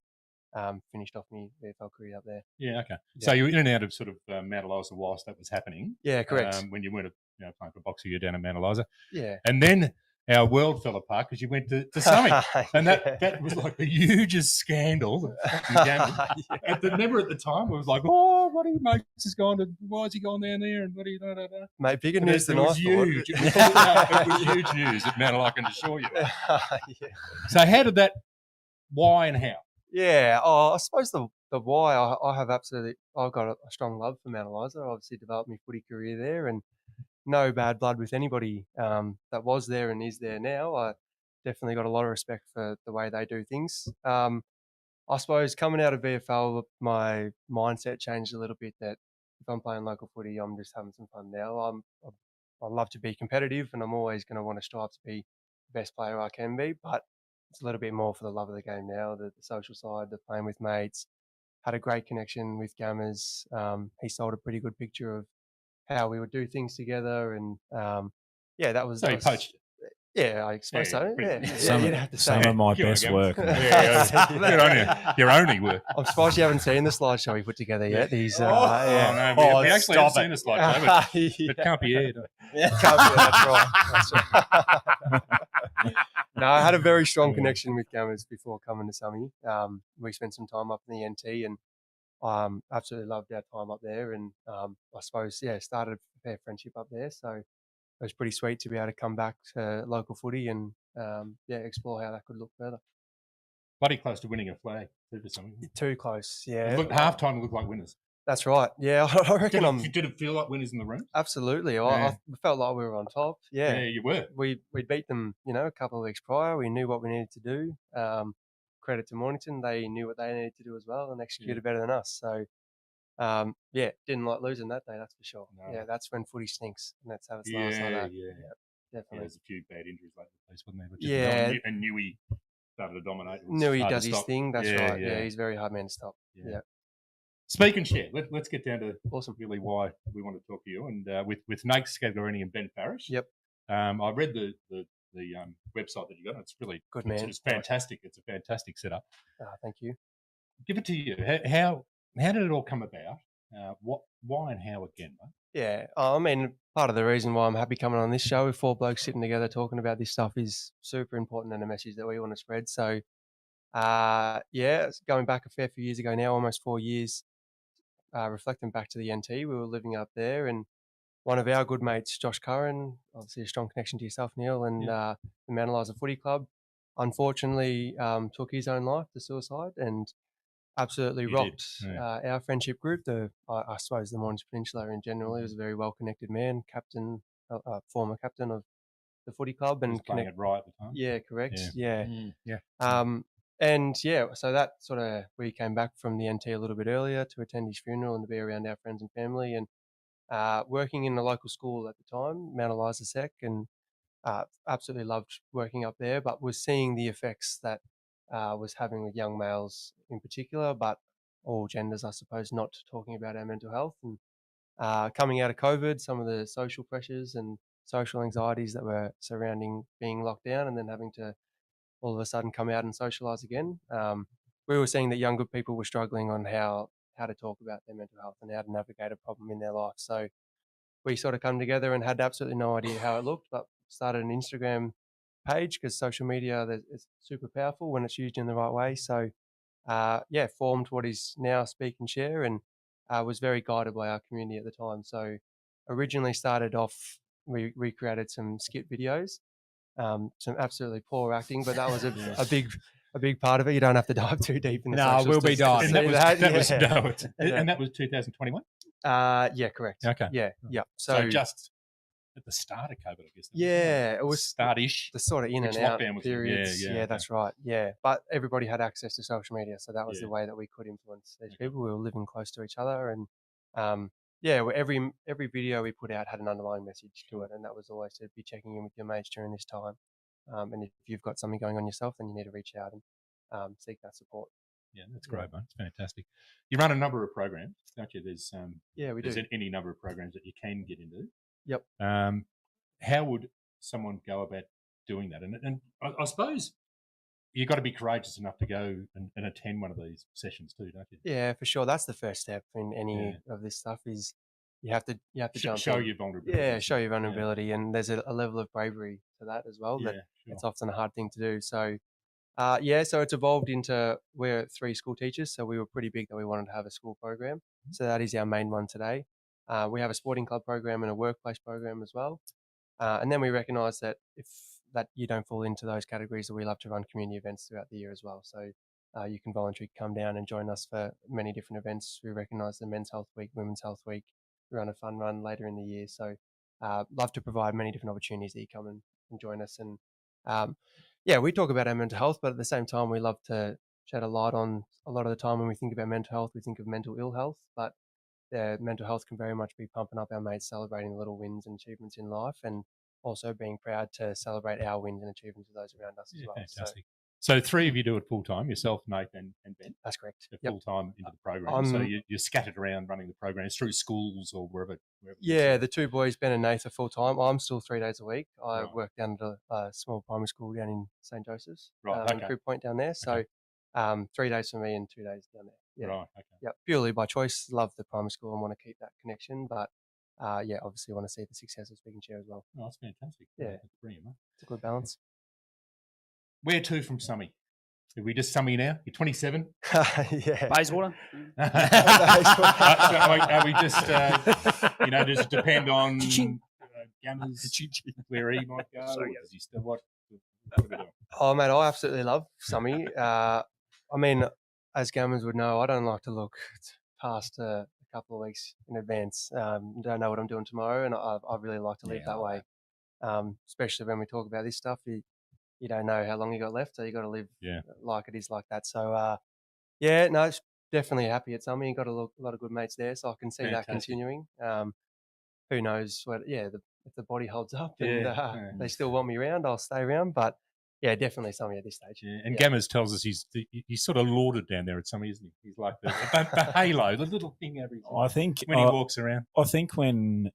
finished off my VFL career up there. Yeah, okay. Yeah. So you were in and out of sort of Mount Eliza whilst that was happening. Yeah, correct. When you weren't playing for Boxhill, you were down at Mount Eliza. Yeah. And then our world fell apart because you went to Summit. And that was like the hugest scandal. Remember at the time, it was like, what are you, Mase has gone to, why is he gone down there? And what are you, Mate, bigger news than I thought. Huge. It was huge news at Mount Eliza, I can assure you. So how did that, why and how? Yeah, I suppose the why, I've got a strong love for Mount Eliza. I obviously developed my footy career there, and no bad blood with anybody that was there and is there now. I definitely got a lot of respect for the way they do things. I suppose coming out of VFL, my mindset changed a little bit, that if I'm playing local footy, I'm just having some fun now. I love to be competitive, and I'm always going to want to strive to be the best player I can be, but it's a little bit more for the love of the game now, the social side, the playing with mates. Had a great connection with Gammers. He sold a pretty good picture of how we would do things together, and that was. So he poached. Yeah, I suppose so. Some of my best work. Good on you. Your only work. I'm surprised you haven't seen the slideshow he put together yet. He's we actually haven't seen the slideshow, but can't be aired. Can't be aired. That's right. No, I had a very strong connection with Gammers before coming to Summy. We spent some time up in the NT, and absolutely loved our time up there, and I suppose started a fair friendship up there. So it was pretty sweet to be able to come back to local footy and explore how that could look further. Bloody close to winning a flag too for something. Too close, yeah. Half time looked like winners. That's right. Yeah, I reckon Did it feel like winners in the room? Absolutely. I felt like we were on top. Yeah, you were. We beat them, a couple of weeks prior. We knew what we needed to do. Credit to Mornington, they knew what they needed to do as well and executed better than us. So, didn't like losing that day, that's for sure. No. Yeah, that's when footy stinks, and that's how it starts like that. Yeah, definitely. Yeah, there's a few bad injuries like that, wasn't there? Yeah. And Newey started to dominate. Newey does his thing, that's right. Yeah, he's a very hard man to stop. Yeah. Speak and share. Let's get down to really why we want to talk to you. And with Nate Scagarini and Ben Parrish. Yep. I read the website that you got. It's really good, man. It's fantastic. It's a fantastic setup. Thank you. Give it to you. How did it all come about? Why and how again, mate? Yeah, I mean, part of the reason why I'm happy coming on this show with four blokes sitting together talking about this stuff is super important and a message that we want to spread. So, going back a fair few years ago now, almost 4 years, reflecting back to the NT, we were living up there, and one of our good mates, Josh Curran, obviously a strong connection to yourself, Neil, and the Mount Eliza Footy Club, unfortunately took his own life to suicide, and absolutely rocked our friendship group. I suppose the Mornington Peninsula in general. He was a very well-connected man, captain, former captain of the footy club, and playing it right at the time. Yeah, correct. Yeah. And so that sort of, we came back from the NT a little bit earlier to attend his funeral and to be around our friends and family, and working in the local school at the time, Mount Eliza Sec, and absolutely loved working up there, but was seeing the effects that was having with young males in particular, but all genders, I suppose, not talking about our mental health. And coming out of COVID, some of the social pressures and social anxieties that were surrounding being locked down and then having to all of a sudden come out and socialise again. We were seeing that younger people were struggling on how to talk about their mental health and how to navigate a problem in their life. So we sort of come together and had absolutely no idea how it looked, but started an Instagram page because social media is super powerful when it's used in the right way. So formed what is now Speak and Share, and was very guided by our community at the time. So originally started off, we recreated some skit videos, some absolutely poor acting, but that was a big part of it. You don't have to dive too deep in the socials. We'll be diving. And that was 2021? Yeah, correct. Okay. Yeah. So just at the start of COVID, I guess. Yeah, it was start-ish. The sort of in and out periods. Yeah, that's right. Yeah, but everybody had access to social media, so that was the way that we could influence these people. We were living close to each other, and every video we put out had an underlying message to it, and that was always to be checking in with your mates during this time. And if you've got something going on yourself, then you need to reach out and seek that support. Yeah, that's great, mate. It's fantastic. You run a number of programs, don't you? There's we do. There's any number of programs that you can get into. Yep. How would someone go about doing that? And I suppose you've got to be courageous enough to go and attend one of these sessions too, don't you? Yeah, for sure. That's the first step in any of this stuff. Is you have to jump show in. your vulnerability. Yeah, show your vulnerability, and there's a level of bravery to that as well. It's often a hard thing to do. So. So it's evolved into, we're 3 school teachers, so we were pretty big that we wanted to have a school program. So that is our main one today. We have a sporting club program and a workplace program as well. And then we recognise that if that you don't fall into those categories, that we love to run community events throughout the year as well. So you can voluntarily come down and join us for many different events. We recognise the Men's Health Week, Women's Health Week. We run a fun run later in the year. So love to provide many different opportunities that you come and join us. And we talk about our mental health, but at the same time, we love to shed a light on, a lot of the time when we think about mental health, we think of mental ill health, but mental health can very much be pumping up our mates, celebrating the little wins and achievements in life, and also being proud to celebrate our wins and achievements of those around us as well. Fantastic. So 3 of you do it full time, yourself, Nate, and Ben. That's correct. Full time into the program. So you're scattered around running the programs through schools or wherever. The 2 boys, Ben and Nate, are full time. I'm still 3 days a week. I work down at a small primary school down in St. Joseph's, Crew Point down there. So 3 days for me and 2 days down there. Yeah. Right. Okay. Yeah, purely by choice. Love the primary school and want to keep that connection, but obviously want to see the success of Speak and Share as well. Oh, that's fantastic. Yeah, that's brilliant, mate. It's a good balance. Where to from Summy? Are we just Summy now? You're 27? Bayswater? Are we just, does it depend on Gammers, where he might go? Sorry, does he still what are we doing? Oh, mate, I absolutely love Summy. As Gammers would know, I don't like to look past a couple of weeks in advance. Don't know what I'm doing tomorrow, and I really like to live that way. Especially when we talk about this stuff, you don't know how long you got left, so you got to live like it is like that. So, it's definitely happy at Summy. Got a lot of good mates there, so I can see that continuing. Who knows if the body holds up and they still want me around, I'll stay around. But definitely Summy at this stage. Yeah. And Gammers tells us he's sort of lauded down there at Summy, isn't he? He's like the halo, the little thing every time. I think when he walks around. I think when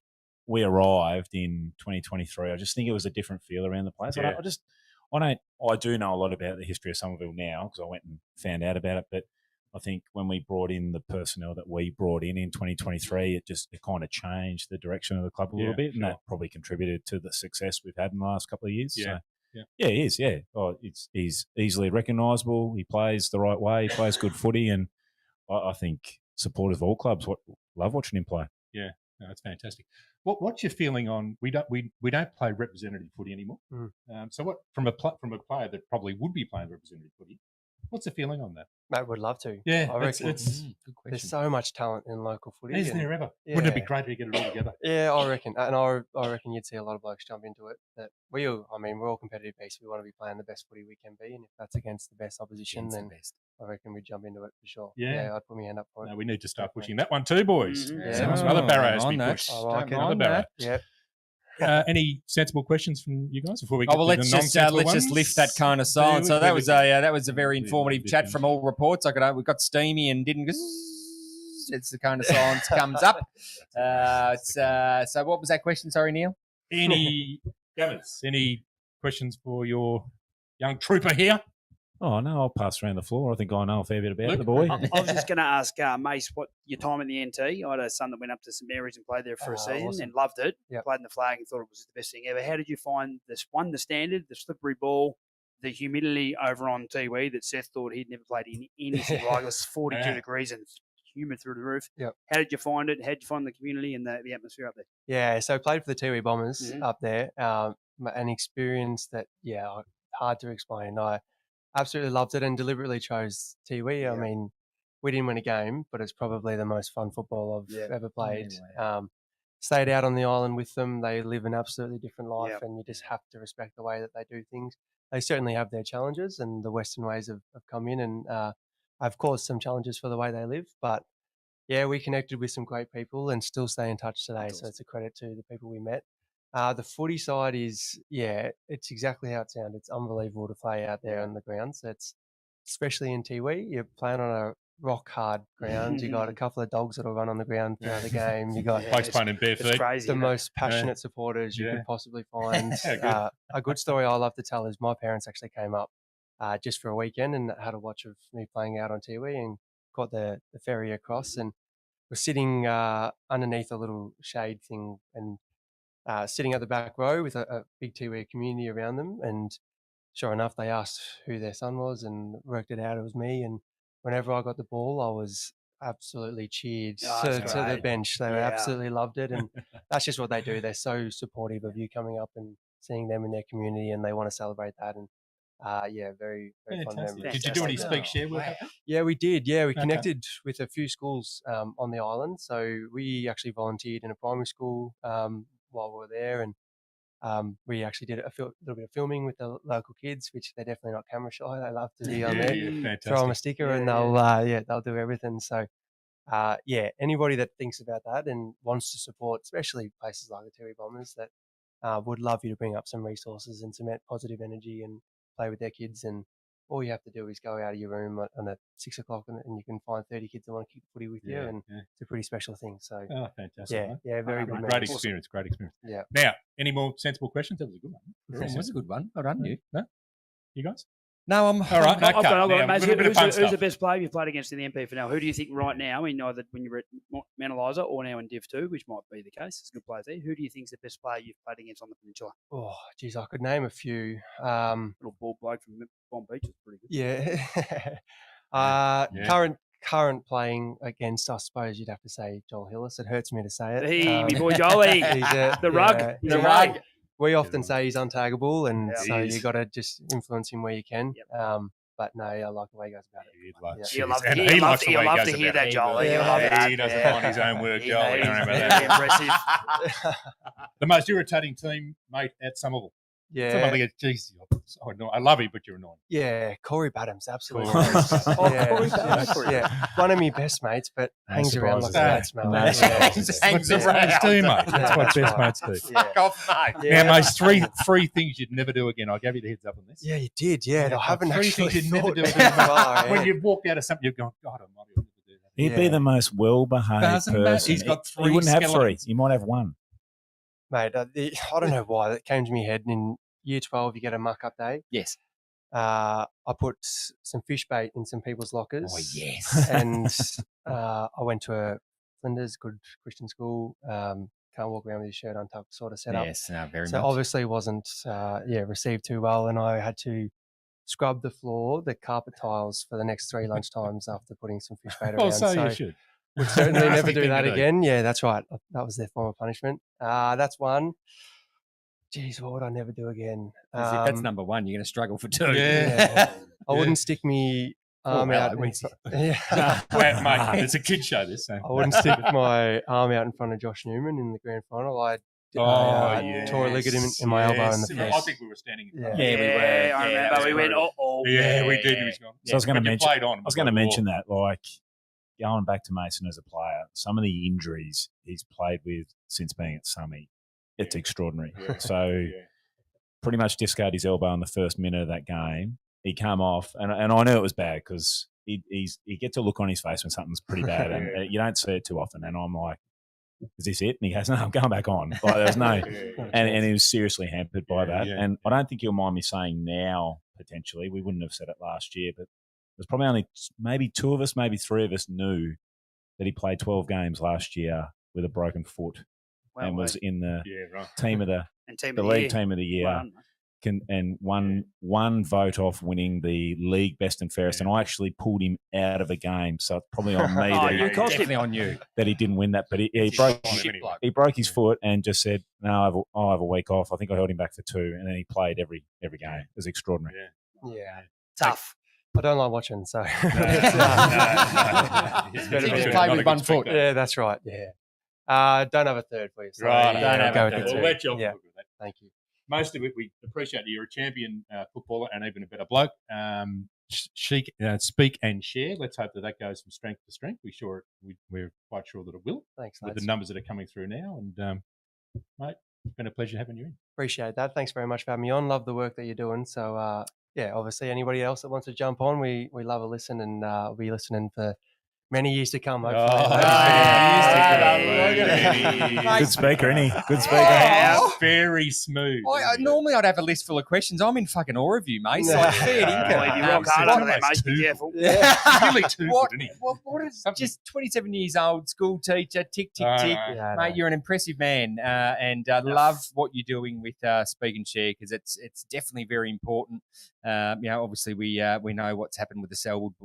we arrived in 2023, I just think it was a different feel around the place. Yeah. I do know a lot about the history of Somerville now because I went and found out about it. But I think when we brought in the personnel that we brought in 2023, it kind of changed the direction of the club a little bit, and that probably contributed to the success we've had in the last couple of years. Yeah. So, he is. Yeah. Oh, he's easily recognisable. He plays the right way. He plays good footy, and I think supporters of all clubs love watching him play. Yeah, no, that's fantastic. What's your feeling on we don't play representative footy anymore? So what from a player that probably would be playing representative footy, What's the feeling on that? Mate, would love to. Yeah, I reckon good question. there's so much talent in local footy. Isn't there ever? Wouldn't it be great to get it all together? Yeah, I reckon. And I reckon you'd see a lot of blokes jump into it. We're all competitive beasts. We want to be playing the best footy we can be. And if that's against the best opposition, then I reckon we'd jump into it for sure. Yeah, I'd put my hand up for it. No, we need to start pushing that one too, boys. Mm-hmm. Some other barrows to be pushed. I like Another barrow. Yeah. Any sensible questions from you guys before we get Oh, well, to let's the just lift that kind of silence. So that was a very informative chat from all reports. We got steamy and didn't. It's the kind of silence comes up. So what was that question? Sorry, Neil. Any questions for your young trooper here? Oh, no, I'll pass around the floor. I think I know a fair bit about the boy. I was just going to ask Mase what your time in the NT. I had a son that went up to St Mary's and played there for a season awesome. and loved it. Yep. Played in the flag and thought it was the best thing ever. How did you find this one, the standard, the slippery ball, the humidity over on Tiwi that Seth thought he'd never played in anything like? It was 42 degrees and humid through the roof. Yep. How did you find it? How did you find the community and the atmosphere up there? Yeah, so I played for the Tiwi Bombers up there. An experience that, hard to explain. I absolutely loved it and deliberately chose Tiwi. Yeah. I mean, we didn't win a game, but it's probably the most fun football I've ever played. Stayed out on the island with them. They live an absolutely different life and you just have to respect the way that they do things. They certainly have their challenges and the Western ways have come in and have caused some challenges for the way they live. But, we connected with some great people and still stay in touch today. So it's a credit to the people we met. The footy side is, it's exactly how it sounds. It's unbelievable to play out there on the grounds. It's especially in Tiwi. You're playing on a rock hard ground. You got a couple of dogs that'll run on the ground throughout the game. You got folks playing in bare feet. Crazy, the most passionate supporters you could possibly find. A good story I love to tell is my parents actually came up just for a weekend and had a watch of me playing out on Tiwi and got the ferry across and was sitting underneath a little shade thing and sitting at the back row with a big Tiwi community around them. And sure enough, they asked who their son was and worked it out. It was me. And whenever I got the ball, I was absolutely cheered to the bench. They absolutely loved it. And that's just what they do. They're so supportive of you coming up and seeing them in their community and they want to celebrate that. And very, very fun memory. Did you do any Speak&Share work? Yeah, we did. Yeah, we connected with a few schools on the island. So we actually volunteered in a primary school while we were there, and we actually did a little bit of filming with the local kids, which they're definitely not camera shy. They love to be on there, throw them a sticker, and they'll do everything. So, anybody that thinks about that and wants to support, especially places like the Tiwi Bombers, that would love you to bring up some resources and some positive energy and play with their kids. And all you have to do is go out of your room on a 6 o'clock and you can find 30 kids that want to kick footy with you. And it's a pretty special thing. So, fantastic. Very good. Great experience. Yeah. Now, any more sensible questions? That was a good one. That was a good one. Well done, you. No? You guys? No, I'm all right. I've got who's the best player you've played against in the MPFNL? Who do you think right now, in either when you're at Mount Eliza or now in Div 2, which might be the case, it's good players there. Who do you think is the best player you've played against on the peninsula? Oh, geez, I could name a few. Little ball bloke from Bomb Beach is pretty good. Yeah. Current playing against, I suppose you'd have to say Joel Hillis. It hurts me to say it. Hey, my boy Jolie. The rug. The rug. We often say he's untaggable, and so you got to just influence him where you can. Yep. But no, I like the way he goes about it. He'll love to hear that, Joel. He doesn't find his own work, Joel. Don't worry about that. Impressive. The most irritating teammate at Somerville. Yeah. Somebody goes, geez, I love you, but you're annoying. Yeah, Corey Badham's absolutely. Corey Badham. Yeah, one of my best mates, but hangs around like a bad smell. Hangs around too, mate. That's what best mates do. Fuck off, mate. Now, mate, three things you'd never do again. I gave you the heads up on this. Yeah, you did. Yeah, I haven't three actually things you'd never do again. When you've walked out of something, you've gone, God almighty, I'll never do that. He'd be the most well-behaved person. He's got He wouldn't have three. He might have one. Mate, I don't know why that came to me head. In year 12, you get a muck-up day. Yes. I put some fish bait in some people's lockers. Oh, yes. And I went to a Flinders, good Christian school. Can't walk around with your shirt untucked sort of setup. Yes, very so much. obviously wasn't received too well, and I had to scrub the floor, the carpet tiles for the next 3 lunchtimes after putting some fish bait around. Oh, so you should. Would certainly never do that again. Yeah, that's right. That was their form of punishment. That's one. Jeez, what would I never do again? If that's number one, you're going to struggle for two. Yeah. I wouldn't stick me arm out. Yeah. Well, mate, it's a kid show. This. So. I wouldn't stick my arm out in front of Josh Newman in the grand final. I tore a ligament in my elbow in the I first. think we were standing. In Yeah. front. Yeah, we were. I remember we went, Yeah, we did. He was gone. So I was going to mention. Played on. I was going to mention that, like, going back to Mason as a player, some of the injuries he's played with since being at Summy, it's extraordinary. Yeah. So pretty much discarded his elbow in the first minute of that game. He came off, and I knew it was bad because he gets a look on his face when something's pretty bad, and you don't see it too often. And I'm like, is this it? And he goes, no, I'm going back on. Like, there's no, and he was seriously hampered by that. Yeah. And I don't think you'll mind me saying now, potentially, we wouldn't have said it last year, but there's probably only maybe two of us, maybe three of us knew that he played 12 games last year with a broken foot and was in the team of the league team of the year. Well, And one vote off winning the league best and fairest, and I actually pulled him out of a game, so it's probably on me Definitely on you. that he didn't win that. But he broke his foot and just said, "No, I'll have a week off." I think I held him back for 2, and then he played every game. It was extraordinary. Yeah. tough. I don't like watching, so. It's better to play with 1 foot. Yeah, that's right. Yeah. Don't have a third for you. So Right. don't have Go a with third. We'll let you off Yeah. with that. Thank you. Most of it, we appreciate you're a champion footballer and even a better bloke. Speak and share. Let's hope that goes from strength to strength. We're quite sure that it will. Thanks, with lads. the numbers that are coming through now. And mate, it's been a pleasure having you in. Appreciate that. Thanks very much for having me on. Love the work that you're doing. So yeah, obviously anybody else that wants to jump on, we love a listen, and we'll be listening for many years to come. Hopefully. Good speaker, isn't he? Good speaker. Very smooth. Normally I'd have a list full of questions. I'm in fucking awe of you, mate. So fair dinkum. You rock hard under that, mate. Be careful. Nearly 2 What, good, isn't he? what is just 27 years old, school teacher, tick, tick, tick. Yeah, Mate, you're an impressive man, and love what you're doing with Speak and Share, because it's definitely very important. Obviously we know what's happened with the Selwood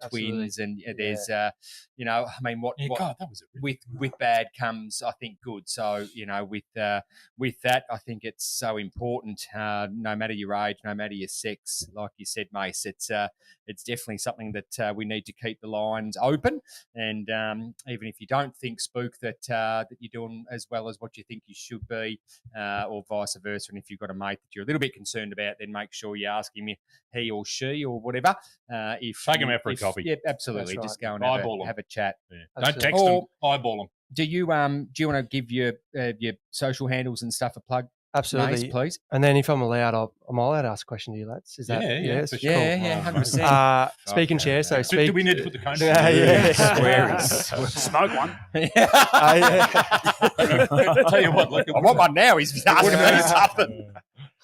twins, and there's I mean, God, that was a really with bad comes, I think, good. So with that, I think it's so important. No matter your age, no matter your sex, like you said, Mase, it's definitely something that we need to keep the lines open. And even if you don't think, Spook, that you're doing as well as what you think you should be, or vice versa, and if you've got a mate that you're a little bit concerned about, then make sure you ask him, he or she or whatever. Take him out for a coffee. Yeah, absolutely. That's Just right. go and Eyeball have a chat. Yeah. Don't text them. Eyeball them. Do you want to give your social handles and stuff a plug, Absolutely. Mase, please? And then if I'm allowed, I'm allowed to ask a question to you, lads. Is that Yeah, for sure. Yeah, 100%. Speak and share. So speak. Do we need to put the code? Smoke one. I'll tell you what. I want one now. He's asking me something.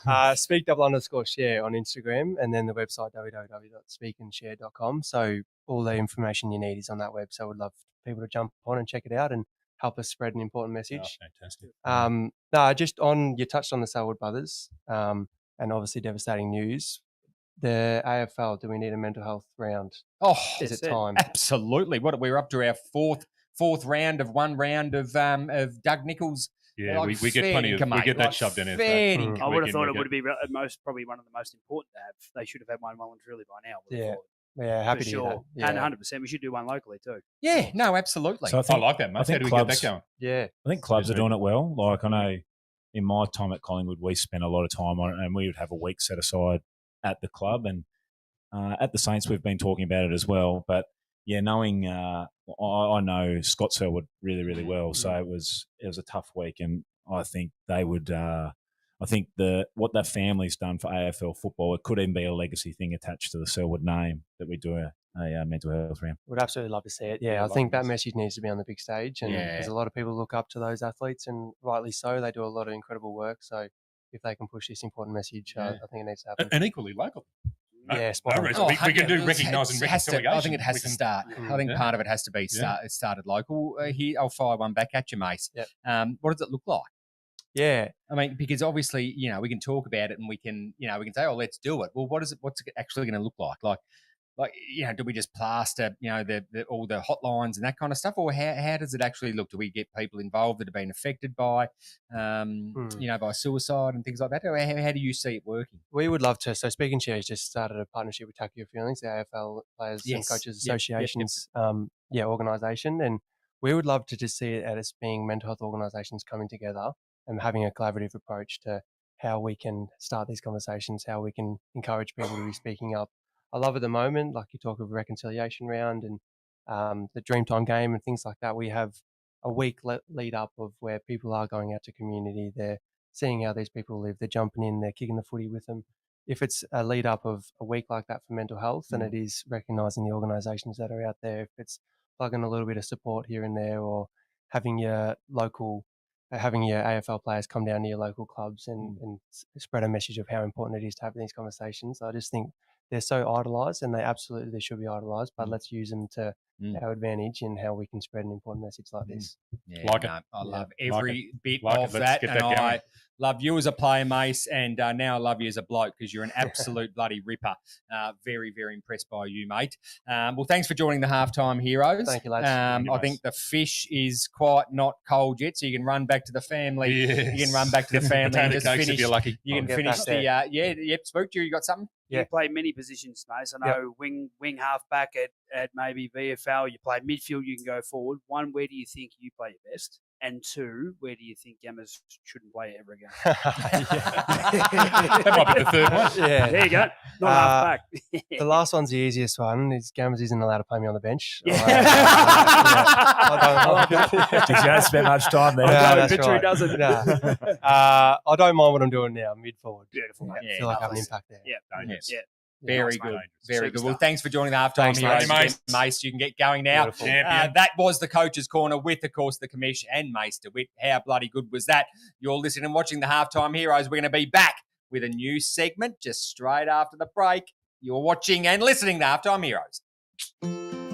Speak_share on Instagram, and then the website www.speakandshare.com. So all the information you need is on that web. So we'd love people to jump on and check it out and help us spread an important message. Fantastic. You touched on the Selwood brothers, and obviously devastating news. The AFL, do we need a mental health round? Oh, Is it time? Absolutely. We're up to our fourth round of one round of Doug Nichols. Yeah, we get plenty of we get that shoved in our face. I would have thought it would be probably one of the most important to have. They should have had one well and truly by now. Yeah, happy for to sure. hear that. Yeah. And 100%, we should do one locally too. Yeah, no, absolutely. So I like that, mate. How do we get that going? Yeah. I think clubs are doing it well. Like, I know in my time at Collingwood, we spent a lot of time on it, and we would have a week set aside at the club. And at the Saints, we've been talking about it as well. But yeah, knowing I know Scott Selwood really, really well, so it was a tough week, and I think they would. I think what that family's done for AFL football, it could even be a legacy thing attached to the Selwood name, that we do a mental health round. Would absolutely love to see it. Yeah, I think that message needs to be on the big stage, and there's a lot of people look up to those athletes, and rightly so. They do a lot of incredible work. So if they can push this important message, I think it needs to happen. And equally local. Yeah, spot on. We can do recognise and reconciliation. I think it has to start. I think part of it has to be started local. Here, I'll fire one back at you, Mase. Yep. What does it look like? Yeah, I mean, because obviously, we can talk about it, and we can say, "Oh, let's do it." Well, what's it actually going to look like? Like like, do we just plaster, all the hotlines and that kind of stuff, or how does it actually look? Do we get people involved that have been affected by, by suicide and things like that? Or how do you see it working? We would love to. So Speak&Share has just started a partnership with Tuck Your Feelings, the AFL Players and Coaches Association's organisation, and we would love to just see it as being mental health organisations coming together and having a collaborative approach to how we can start these conversations, how we can encourage people to be speaking up. I love at the moment, like you talk of reconciliation round and the Dreamtime game and things like that. We have a week lead up of where people are going out to community. They're seeing how these people live. They're jumping in. They're kicking the footy with them. If it's a lead up of a week like that for mental health, then it is recognising the organisations that are out there. If it's plugging a little bit of support here and there, or having your AFL players come down to your local clubs and spread a message of how important it is to have these conversations. I just think they're so idolised, and they should be idolised, but let's use them to our advantage in how we can spread an important message like this. Yeah, I love every bit of that, and I love you as a player, Mase, and now I love you as a bloke because you're an absolute bloody ripper. Very, very impressed by you, mate. Well, thanks for joining the Halftime Heroes. Thank you, lads. I think the fish is quite not cold yet, so you can run back to the family. Yes. You can run back to the family and just finish. If you're lucky. You can finish the Spook. You got something? You play many positions, Mase. I know wing halfback at maybe VFL. You play midfield, you can go forward. One, where do you think you play your best? And two, where do you think Gammers shouldn't play ever again? That might be the third one. Yeah. There you go. Not halfback. The last one's the easiest one. Gammers isn't allowed to play me on the bench. Yeah. You don't spend much time there. No, that's that's right. right. Doesn't. No. I don't mind what I'm doing now, mid forward. Beautiful. I feel like I have an impact there. Yeah. Very Nice, good. mate. Very good. Superstar. Well, thanks for joining the Halftime Thanks, Heroes. mate. Mase, you can get going now. Beautiful. That was the Coach's Corner with, of course, the Commish and Mason Dewitt. How bloody good was that? You're listening and watching the Halftime Heroes. We're going to be back with a new segment just straight after the break. You're watching and listening to Halftime Heroes.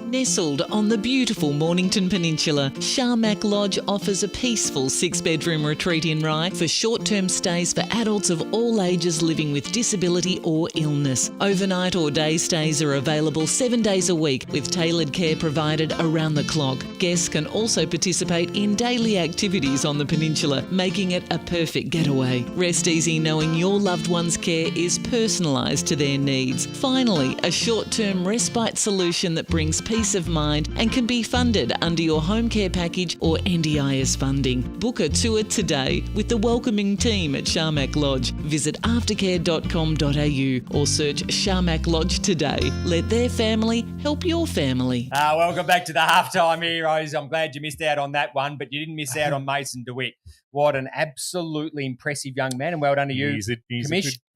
Nestled on the beautiful Mornington Peninsula, Sharmac Lodge offers a peaceful 6-bedroom retreat in Rye for short-term stays for adults of all ages living with disability or illness. Overnight or day stays are available 7 days a week with tailored care provided around the clock. Guests can also participate in daily activities on the peninsula, making it a perfect getaway. Rest easy knowing your loved one's care is personalised to their needs. Finally, a short-term respite solution that brings peace of mind and can be funded under your home care package or NDIS funding. Book a tour today with the welcoming team at Sharmac Lodge. Visit aftercare.com.au or search Sharmac Lodge today. Let their family help your family. Welcome back to the Halftime Heroes. I'm glad you missed out on that one, but you didn't miss out on Mason Dewitt. What an absolutely impressive young man, and well done to you, He's a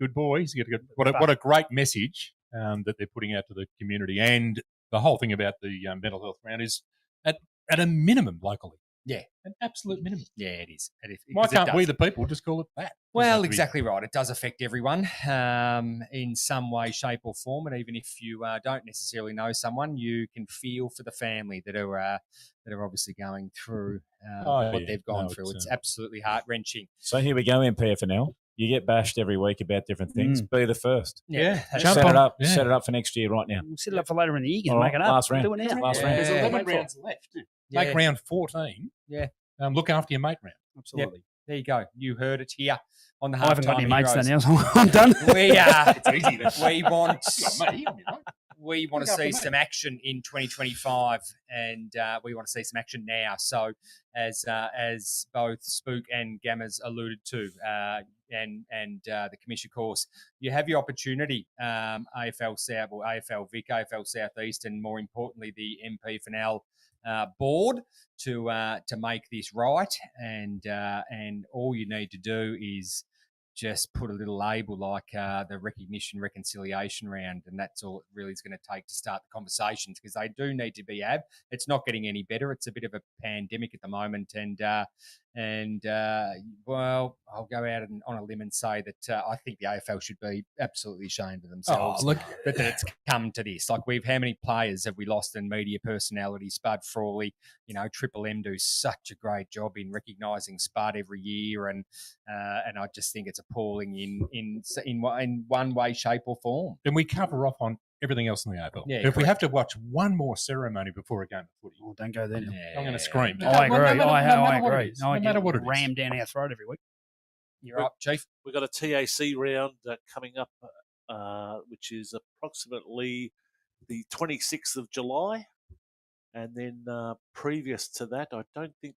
good boy. What a great message that they're putting out to the community. And the whole thing about the mental health round is at a minimum locally. Yeah. An absolute minimum. Yeah, it is. Why can't we, the people, just call it that? Well, exactly right. It does affect everyone in some way, shape or form. And even if you don't necessarily know someone, you can feel for the family that are obviously going through what they've gone through. It's absolutely heart-wrenching. So here we go, MPFNL. You get bashed every week about different things. Be the first. Yeah. Set it up. Set it up for next year right now. We'll set it up for later in the year. You can All make right, it up. last round. Do it now. Last round. There's 11 rounds left. Yeah. Make round 14. Yeah. Look after your mate round. Absolutely. There you go. You heard it here on the I haven't got any Halftime mates then Heroes. now, so I'm done. It's easy. We want to see some action in 2025, and we want to see some action now. So, as both Spook and Gammas alluded to, and the Commish, of course, you have your opportunity. AFL South, or AFL Vic, AFL Southeast, and more importantly, the MPFNL board to make this right. And all you need to do is just put a little label like the recognition reconciliation round, and that's all it really is going to take to start the conversations, because they do need to be had. It's not getting any better. It's a bit of a pandemic at the moment, and well, I'll go out on a limb and say that I think the AFL should be absolutely ashamed of themselves. That it's come to this. Like, how many players have we lost in media personalities? Spud Frawley, Triple M do such a great job in recognising Spud every year, and I just think it's appalling in one way, shape, or form. Then we cover off on everything else in the AFL. Yeah, if we correct. have to watch one more ceremony before a game of footy, Oh, don't go there. Yeah. I'm going to scream. I agree. I what it agree. is. No matter what it is. Rammed down our throat every week. You're up, Chief. We've got a TAC round coming up, which is approximately the 26th of July. And then previous to that, I don't think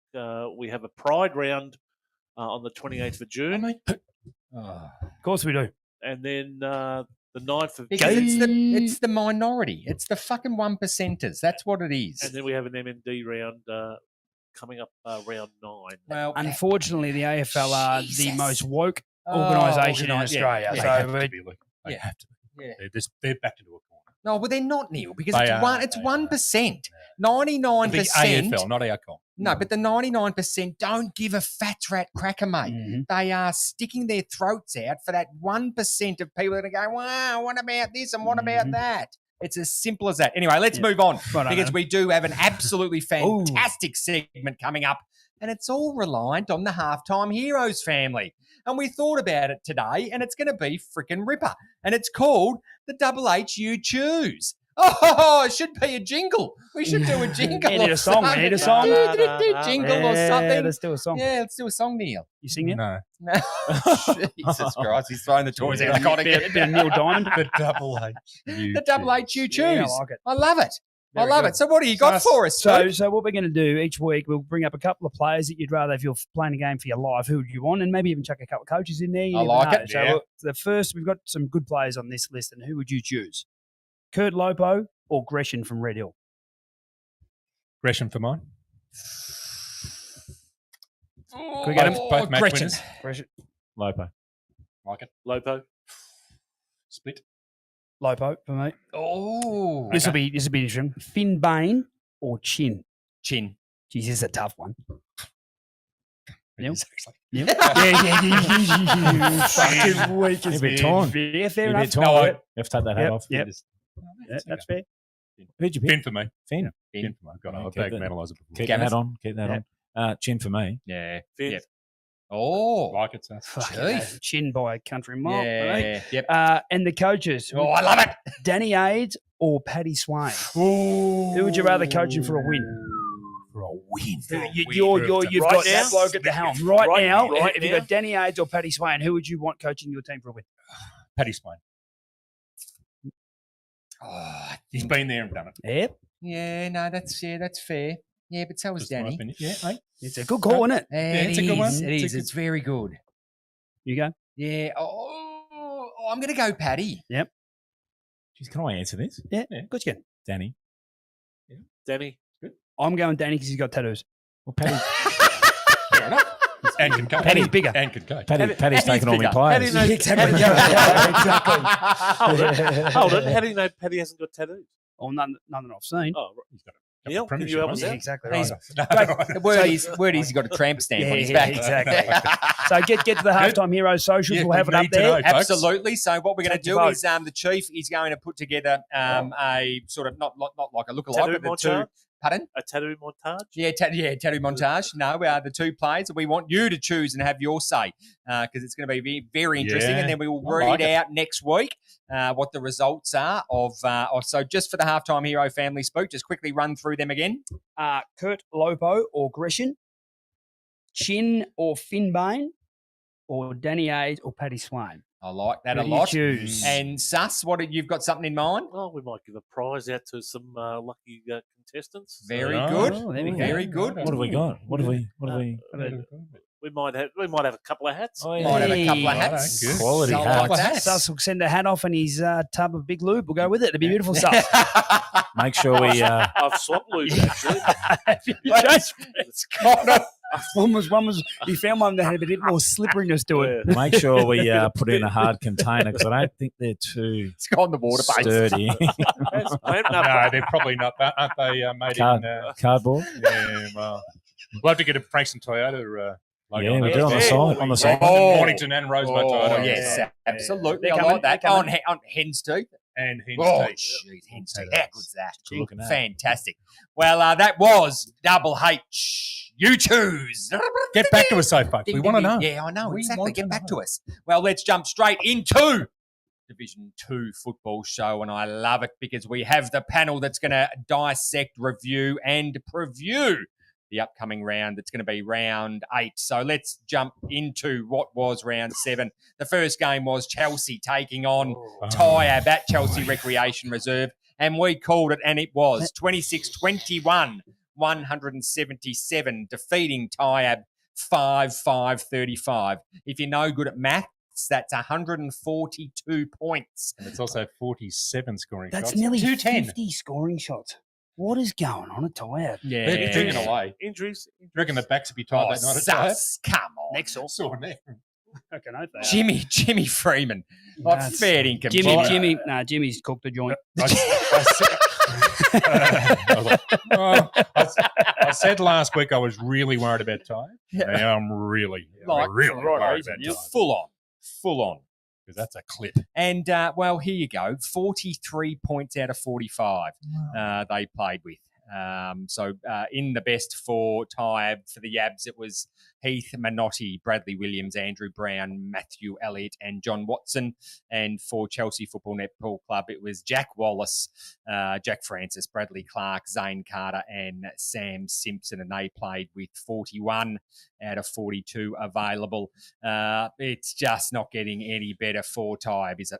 we have a Pride round on the 28th of June. Oh. Of course we do. And then the 9th of Because June. it's the minority. It's the fucking 1%ers. That's what it is. And then we have an MND round coming up round 9. Well, Unfortunately, the AFL are the Jesus. most woke organisation in organised, Australia. yeah. They So have we're- to be, Luke. They Yeah. have to be. Yeah. They're backed into a corner. No, well, they're not, Neil, because They it's are. one. It's They are. 1%. The 99%. AFL, not our com. No, but the 99% don't give a fat rat cracker, mate. Mhm. They are sticking their throats out for that 1% of people that are going, wow, what about this and what about Mhm. that? It's as simple as that. Anyway, let's move on Right on, because Adam. we do have an absolutely fantastic segment coming up, and it's all reliant on the Halftime Heroes family. And we thought about it today, and it's going to be frickin' ripper. And it's called the Double H You Choose. Oh, it should be a jingle. We should do a jingle. We need a song. We need a song. Jingle or Yeah, something. let's do a song. Yeah, let's do a song, Neil. You sing it? No. No. Jesus Christ, he's throwing the toys out of the cot Bit again. of Neil Diamond. The Double H. The Double H You Choose. Yeah, I like it. I love it. Very I love good. it. So what do you got for us, So, Spook? so what we're going to do each week, we'll bring up a couple of players that you'd rather, if you're playing a game for your life, who would you want, and maybe even chuck a couple of coaches in there. You I never like know. it, So yeah. the first, we've got some good players on this list, and who would you choose? Kurt Lopo or Gresham from Red Hill? Gresham for mine. Can we get him? Both match Gretchen. winners. Gresham. Lopo. Like it. Lopo. Split. Lopo for me. Oh. This will be interesting. Finn Bain or Chin? Chin. Jeez, this is a tough one. Neil? Exactly. Neil? yeah. Fucking weak as You've been torn. Yeah, fair You've enough. been torn. No, You have to take that hat off. Yep. Yeah, That's fair. Who'd you pick? Finn for me. Finn. Finn for me. God, I'm a Okay, big good. medalizer before. Keep Gammers. that on. Keep that on. Chin for me. Yeah. Finn. Yep. Oh. Like it, so. Fucking Gee. hell. Chin by a country mile. right? Yeah. Yep. And the coaches. Oh, I love it. Danny Aids or Paddy Swain? Who would you rather coaching for a win? For a win. You've Right got now? that bloke at the helm. Right now, right if you've now? got Danny Aids or Paddy Swain, who would you want coaching your team for a win? Paddy Swain. Oh, I He's think- been there and done it. Yep. Yeah, no, that's fair. Yeah, but so was Just my Danny. opinion. Yeah, mate. It's a good call, isn't it? Yeah, it's a good one. It It's a is. good- It's very good. You go. Yeah. Oh, I'm going to go Paddy. Jeez, can I answer this? Yeah. Yeah. Good again. Danny. Danny. I'm going Danny because he's got tattoos. Well, Paddy, Fair enough. And can coach. Paddy's bigger. And can coach. Paddy's taken all my players. Exactly. Hold on. How do you know Paddy hasn't got tattoos? Or none that I've seen. Oh, He's got a Neil, can you help us Yeah, out? exactly He's- right. The word is he's got a tramp stamp on his Yeah, back. exactly. So get to the halftime heroes socials. Yeah, we'll have we it up need to there. know. folks. Absolutely. So what we're going to Take your do vote. is the chief is going to put together a sort of not like a lookalike, Tattoo but the two. montage? Pardon? A tattoo montage? Yeah, tattoo montage. No, we are the two players. We want you to choose and have your say because it's going to be very interesting. Yeah, And then we will I read like it. out next week what the results are of. So just for the halftime hero family spook, just quickly run through them again. Kurt Lopo or Gresham, Chin or Finn Bain, or Danny Aids or Paddy Swain. I like that Who a do you lot. choose? And Sus, you've got something in mind? Oh, we might give a prize out to some lucky contestants. Very Oh, good. Oh, there we go. Very good. What have we got? What have we? We might have a couple of hats. Oh, Might have a Hey. couple of Righto, hats. good. Quality I hats. like that. Sus will send a hat off and his tub of big lube. We'll go with it. It'll be beautiful stuff. Make sure we I've swapped lube, actually. It's kind of one was he found one that had a bit more slipperiness to it. make sure we put in a hard container because I don't think they're too it's gone the water base. sturdy. No, they're probably not. Aren't they made Card- in? Cardboard. Yeah, well, we'll have to get a Frankston Toyota logo. Yeah, we it. do on the Yeah. side. On the side. Oh. Mornington and Rosebud Oh, Toyota. yes, Yeah. absolutely. They're I coming, like that. they're On, coming. on Hen's Teeth. And Hinge Oh, Teeth. jeez, Hen's Teeth. Potato. How good's that? Good looking at. Fantastic. Well, that was Double H. You choose. Get back to us, so folks. We want to know. Yeah, I know. We Exactly. want Get to back know. to us. Well, let's jump straight into Division 2 football show, and I love it because we have the panel that's going to dissect, review, and preview the upcoming round. That's going to be round 8. So let's jump into what was round 7. The first game was Chelsea taking on Tyab at Chelsea Recreation Reserve, and we called it, and it was 26-21, 177, defeating Tyab 5-5-35. If you're no good at maths, that's 142 points. And it's also 47 scoring shots. That's nearly 210. 50 scoring shots. What is going on at Tyab? Yeah. They're drinking away. Injuries. Do you reckon the backs would be tied that night at Sus, come on. Next off. Sore neck. I can hope they are. Jimmy Freeman. That's- Fair income. Jimmy's cooked the joint. I said last week I was really worried about Ty. Now I'm really worried about Ty. Full on. Because that's a clip. And, well, here you go. 43 points out of 45 they played with. So in the best for Tyab, for the Yabs, it was Heath Manotti, Bradley Williams, Andrew Brown, Matthew Elliott, and John Watson. And for Chelsea Football Netball Club, it was Jack Wallace, Jack Francis, Bradley Clark, Zane Carter, and Sam Simpson. And they played with 41 out of 42 available. It's just not getting any better for Tyab, is it?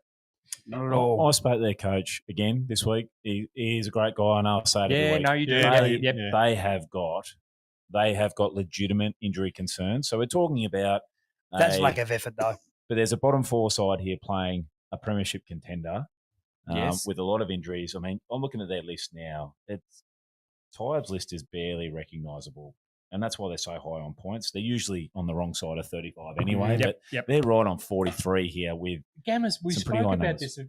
Not at all. I spoke to their coach again this week. He's a great guy, and I'll say it every week. No, you do. They have got legitimate injury concerns. So we're talking about That's lack of effort, though. But there's a bottom 4 side here playing a premiership contender with a lot of injuries. I mean, I'm looking at their list now. Tyab's list is barely recognisable. And that's why they're so high on points. They're usually on the wrong side of 35 anyway. But they're right on 43 here with Gammas, we spoke about this at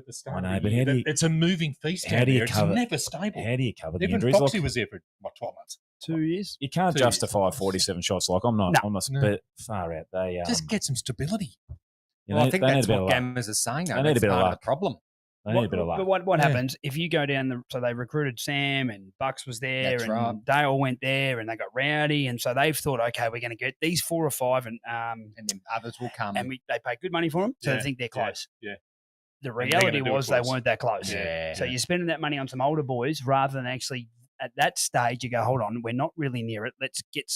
the start. I know, but it's a moving feast down there. It's never stable. How do you cover the Even injuries? Foxy was there for, 12 months? 2 years. You can't justify 47 shots. Like, I'm not, but far out. They just get some stability. Well, I think that's what Gammas is saying, though. They need a bit of luck. The problem. They need a bit of luck. But what happens if you go down so they recruited Sam and Bucks was there and they all went there and they got Rowdy, and so they've thought, okay, we're going to get these 4 or 5 and then others will come. And they pay good money for them, so they think they're close. Yeah. The reality was they weren't that close. Yeah. So you're spending that money on some older boys rather than actually at that stage you go, hold on, we're not really near it. Let's get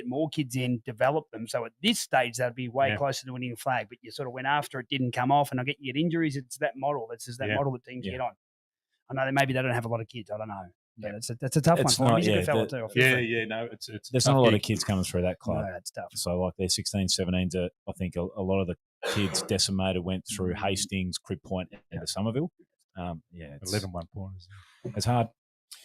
more kids in, develop them. So at this stage, that'd be way closer to winning a flag. But you sort of went after it, didn't come off, and you get injuries. It's that model. It's just that model that teams get on. I know that maybe they don't have a lot of kids. I don't know. But that's a tough one. He's a good fella too. No, it's there's not a lot of kids coming through that club. No, that's tough. So like their 16, 17s, I think a lot of the kids decimated went through Hastings, Crib Point, and Somerville. 11 1-pointers. It's hard.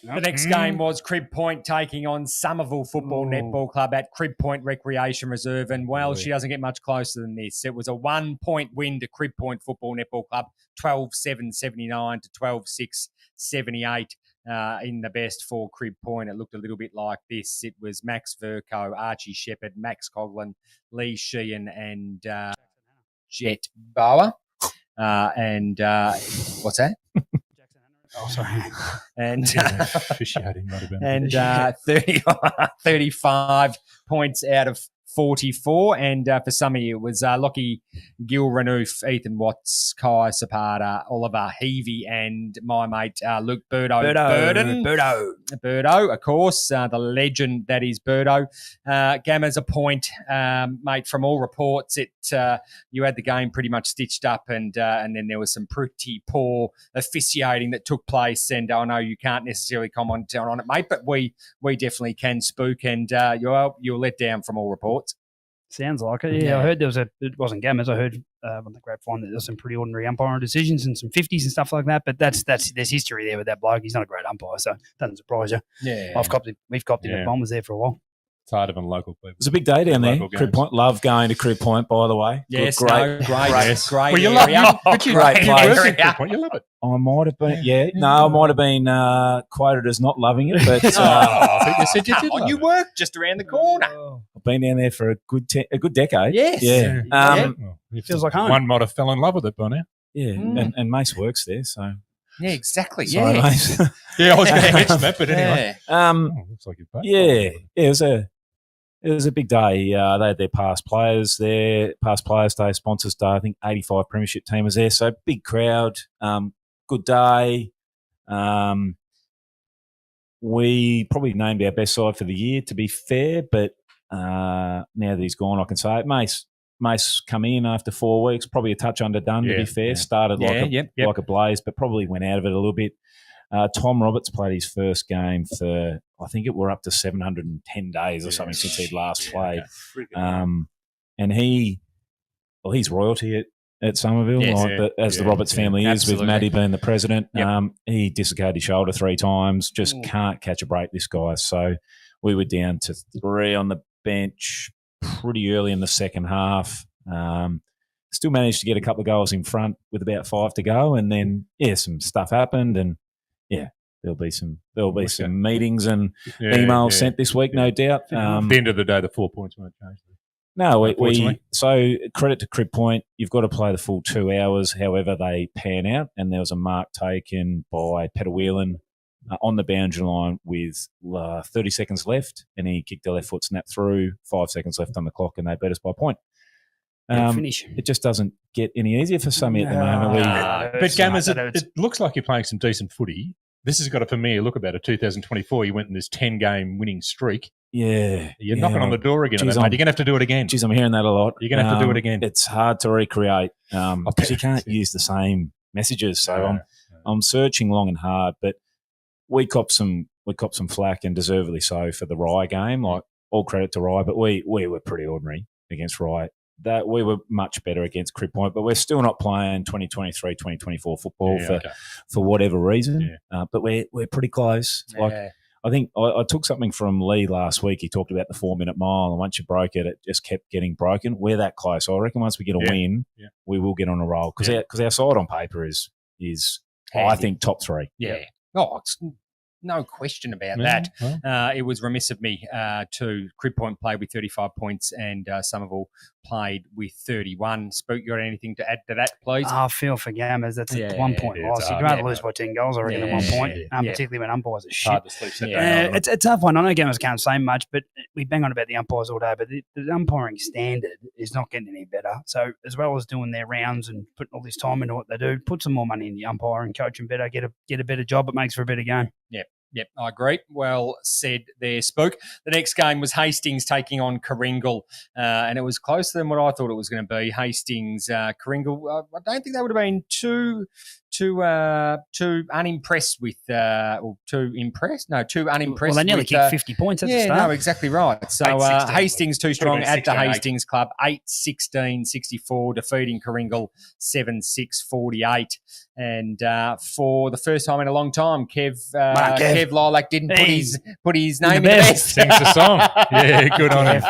The next game was Crib Point taking on Somerville Football Netball Club at Crib Point Recreation Reserve. And, well, she doesn't get much closer than this. It was a 1-point win to Crib Point Football Netball Club, 12-7-79 to 12-6-78 in the best for Crib Point. It looked a little bit like this. It was Max Verco, Archie Shepherd, Max Coughlin, Lee Sheehan, and Jet Bower. What's that? Oh, sorry. And officiating might have been. And 35 points out of 44. And for some of you, it was Lockie Gil-Renouf, Ethan Watts, Kai Sapata, Oliver Heavey, and my mate Luke Birdo. Birdo, of course, the legend that is Birdo. Gamma's a point, mate. From all reports, you had the game pretty much stitched up, and then there was some pretty poor officiating that took place. And I know you can't necessarily comment on it, mate, but we definitely can, Spook, and you're let down from all reports. Sounds like it. Yeah, I heard it wasn't Gammas. I heard on the grapevine that there's some pretty ordinary umpiring decisions and some 50s and stuff like that. But there's history there with that bloke. He's not a great umpire, so it doesn't surprise you. Yeah, we've copped him at Bombers there for a while. It's harder than local people. It was a big day down there. Crib Point. Love going to Crib Point, by the way. Yes, great. Well, you love it. But you great place. You love it. I might have been, I might have been quoted as not loving it, but I think you said you did. You work just around the corner. I've been down there for a good decade. Yes. Yeah. It feels like home. One might have fell in love with it by now. Yeah, and Mase works there, so. Yeah, exactly. Sorry, Mase. Yeah, I was going to mention that, but anyway. Looks like you paid. Yeah, it It was a big day. They had their past players there, past players day, sponsors day. I think 85 premiership team was there. So big crowd, good day. We probably named our best side for the year, to be fair. But now that he's gone, I can say it. Mase come in after 4 weeks, probably a touch underdone, to be fair. Started like a blaze, but probably went out of it a little bit. Tom Roberts played his first game for, I think we're up to 710 days or something since he'd last played. And he's royalty at Somerville, as the Roberts family is, with Matty being the president. He dislocated his shoulder 3 times, just can't catch a break, this guy. So we were down to 3 on the bench pretty early in the second half. Still managed to get a couple of goals in front with about 5 to go, and then some stuff happened, and there'll be some meetings and emails sent this week, no doubt. At the end of the day, the 4 points won't change. No, so credit to Crib Point. You've got to play the full 2 hours, however they pan out. And there was a mark taken by Peter Whelan on the boundary line with 30 seconds left, and he kicked a left foot snap through, 5 seconds left on the clock, and they beat us by a point. Finish. It just doesn't get any easier for some at the moment. But Gammers, it looks like you're playing some decent footy. This has got a familiar look about it. 2024, you went in this 10-game winning streak. Yeah. You're knocking on the door again, mate. You're going to have to do it again. Geez, I'm hearing that a lot. You're going to have to do it again. It's hard to recreate because you can't use the same messages. So I'm searching long and hard, but we copped some flack, and deservedly so, for the Rye game. Like, all credit to Rye, but we were pretty ordinary against Rye. That we were much better against Crib Point, but we're still not playing 2023, 2024 football for whatever reason. But we're pretty close. I think I took something from Lee last week. He talked about the 4-minute mile, and once you broke it, it just kept getting broken. We're that close. I reckon once we get a win, we will get on a roll, because our side on paper is I think top 3. Yeah. Oh, it's no question about that. It was remiss of me to Crib Point played with 35 points, and Somerville played with 31. Spook, you got anything to add to that, please? I feel for Gammers. That's a 1 point loss. You'd rather lose by 10 goals, I reckon, at 1 point, particularly when umpires are shit. Hard to sleep. It's a tough one. I know Gammers can't say much, but we bang on about the umpires all day, but the umpiring standard is not getting any better. So as well as doing their rounds and putting all this time into what they do, put some more money in the umpiring, coach them better, get a better job. It makes for a better game. Yep, I agree. Well said there, Spook. The next game was Hastings taking on Coringal, and it was closer than what I thought it was going to be. Hastings, Coringal, I don't think they would have been too unimpressed with, too unimpressed. Well, they nearly kicked 50 points at the start. No, exactly right. So Hastings too strong at the Hastings Club, 8-16-64, defeating Coringal 7-6-48. And for the first time in a long time, Kev Lilac didn't put his name in the best. Sings the song. Yeah, good on him.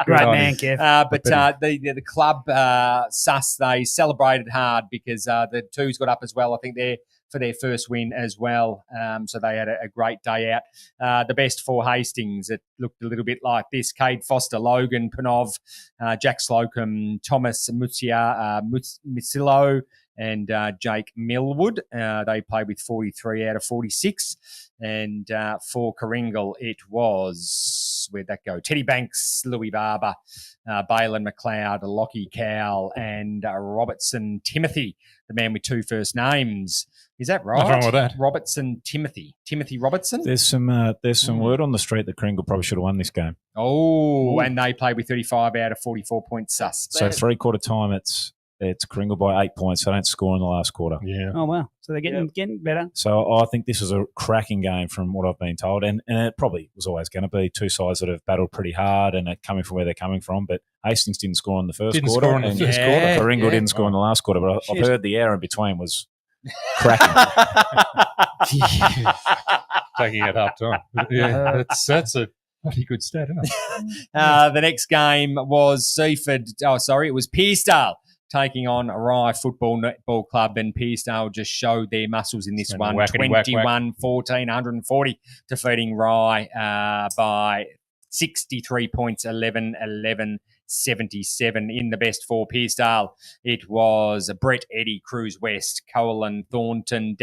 Great man, Kev. But the club, they celebrated hard because the twos got up as well. I think they're for their first win as well. So they had a great day out. The best for Hastings, it looked a little bit like this. Cade Foster, Logan Panov, Jack Slocum, Thomas Musillo, and Jake Millwood. They played with 43 out of 46. And for Coringal, it was, where'd that go? Teddy Banks, Louis Barber, Balin McLeod, Lockie Cowell, and Robertson Timothy, the man with 2 first names. Is that right? What's wrong with that? Robertson Timothy Robertson? There's some word on the street that Coringal probably should have won this game. Oh, and they played with 35 out of 44 points sus. So 3/4 time, it's Coringal by 8 points. They don't score in the last quarter. Yeah. Oh, wow. So they're getting better. So I think this was a cracking game from what I've been told. And it probably was always going to be 2 sides that have battled pretty hard and are coming from where they're coming from. But Hastings didn't score in the first quarter. Coringal didn't score in the last quarter. But I've heard the hour in between was cracking. Taking it half time. Yeah, that's a pretty good stat, isn't it? The next game was it was Pearcedale taking on Rye Football Netball Club, and Pearcedale just showed their muscles in this one. 21-14, 140, defeating Rye by 63 points, 11-11, 77. In the best four, Pearsdale, it was Brett, Eddie, Cruz West, Colan, Thornton,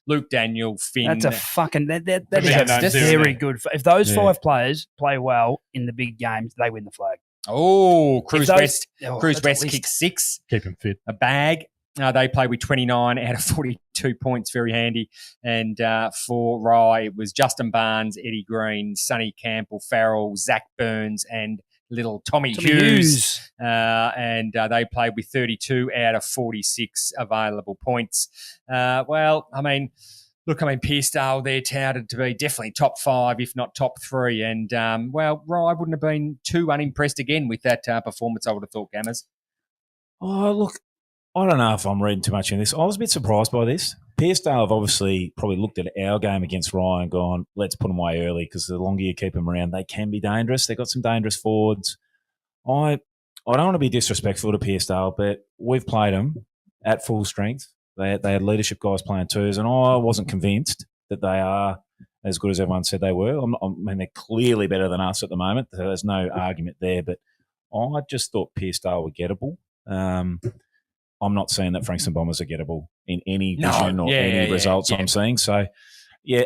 Luke Daniel, Finn. That's a fucking that is That's very good. If those 5 players play well in the big games, they win the flag. Oh, Cruz West West kicked 6. Keep him fit. A bag. They played with 29 out of 42 points, very handy. And for Rye, it was Justin Barnes, Eddie Green, Sonny Campbell, Farrell, Zach Burns, and little Tommy Hughes. And they played with 32 out of 46 available points. Pearsdale, they're touted to be definitely top 5, if not top 3. And, Rye wouldn't have been too unimpressed again with that performance, I would have thought, Gammers. Oh, look, I don't know if I'm reading too much in this. I was a bit surprised by this. Pearsdale have obviously probably looked at our game against Rye and gone, let's put them away early because the longer you keep them around, they can be dangerous. They've got some dangerous forwards. I don't want to be disrespectful to Pearsdale, but we've played them at full strength. They had leadership guys playing twos, and I wasn't convinced that they are as good as everyone said they were. They're clearly better than us at the moment. So there's no argument there, but I just thought Pearsdale were gettable. I'm not saying that Frankston Bombers are gettable in any vision or any results I'm seeing. So,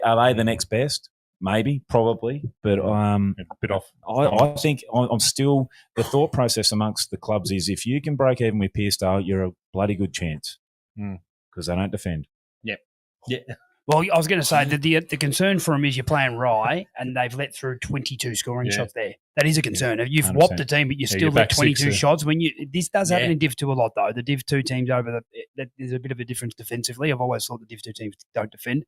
are they the next best? Maybe, probably, but a bit off. I think I'm still the thought process amongst the clubs is if you can break even with Pearsdale, you're a bloody good chance because they don't defend. Yep. Well, I was going to say that the concern for them is you're playing Rye and they've let through 22 scoring shots there. That is a concern. You've 100%. whopped the team, but you still let 22 6, shots. This does happen in Div 2 a lot, though. The Div 2 teams there's a bit of a difference defensively. I've always thought the Div 2 teams don't defend.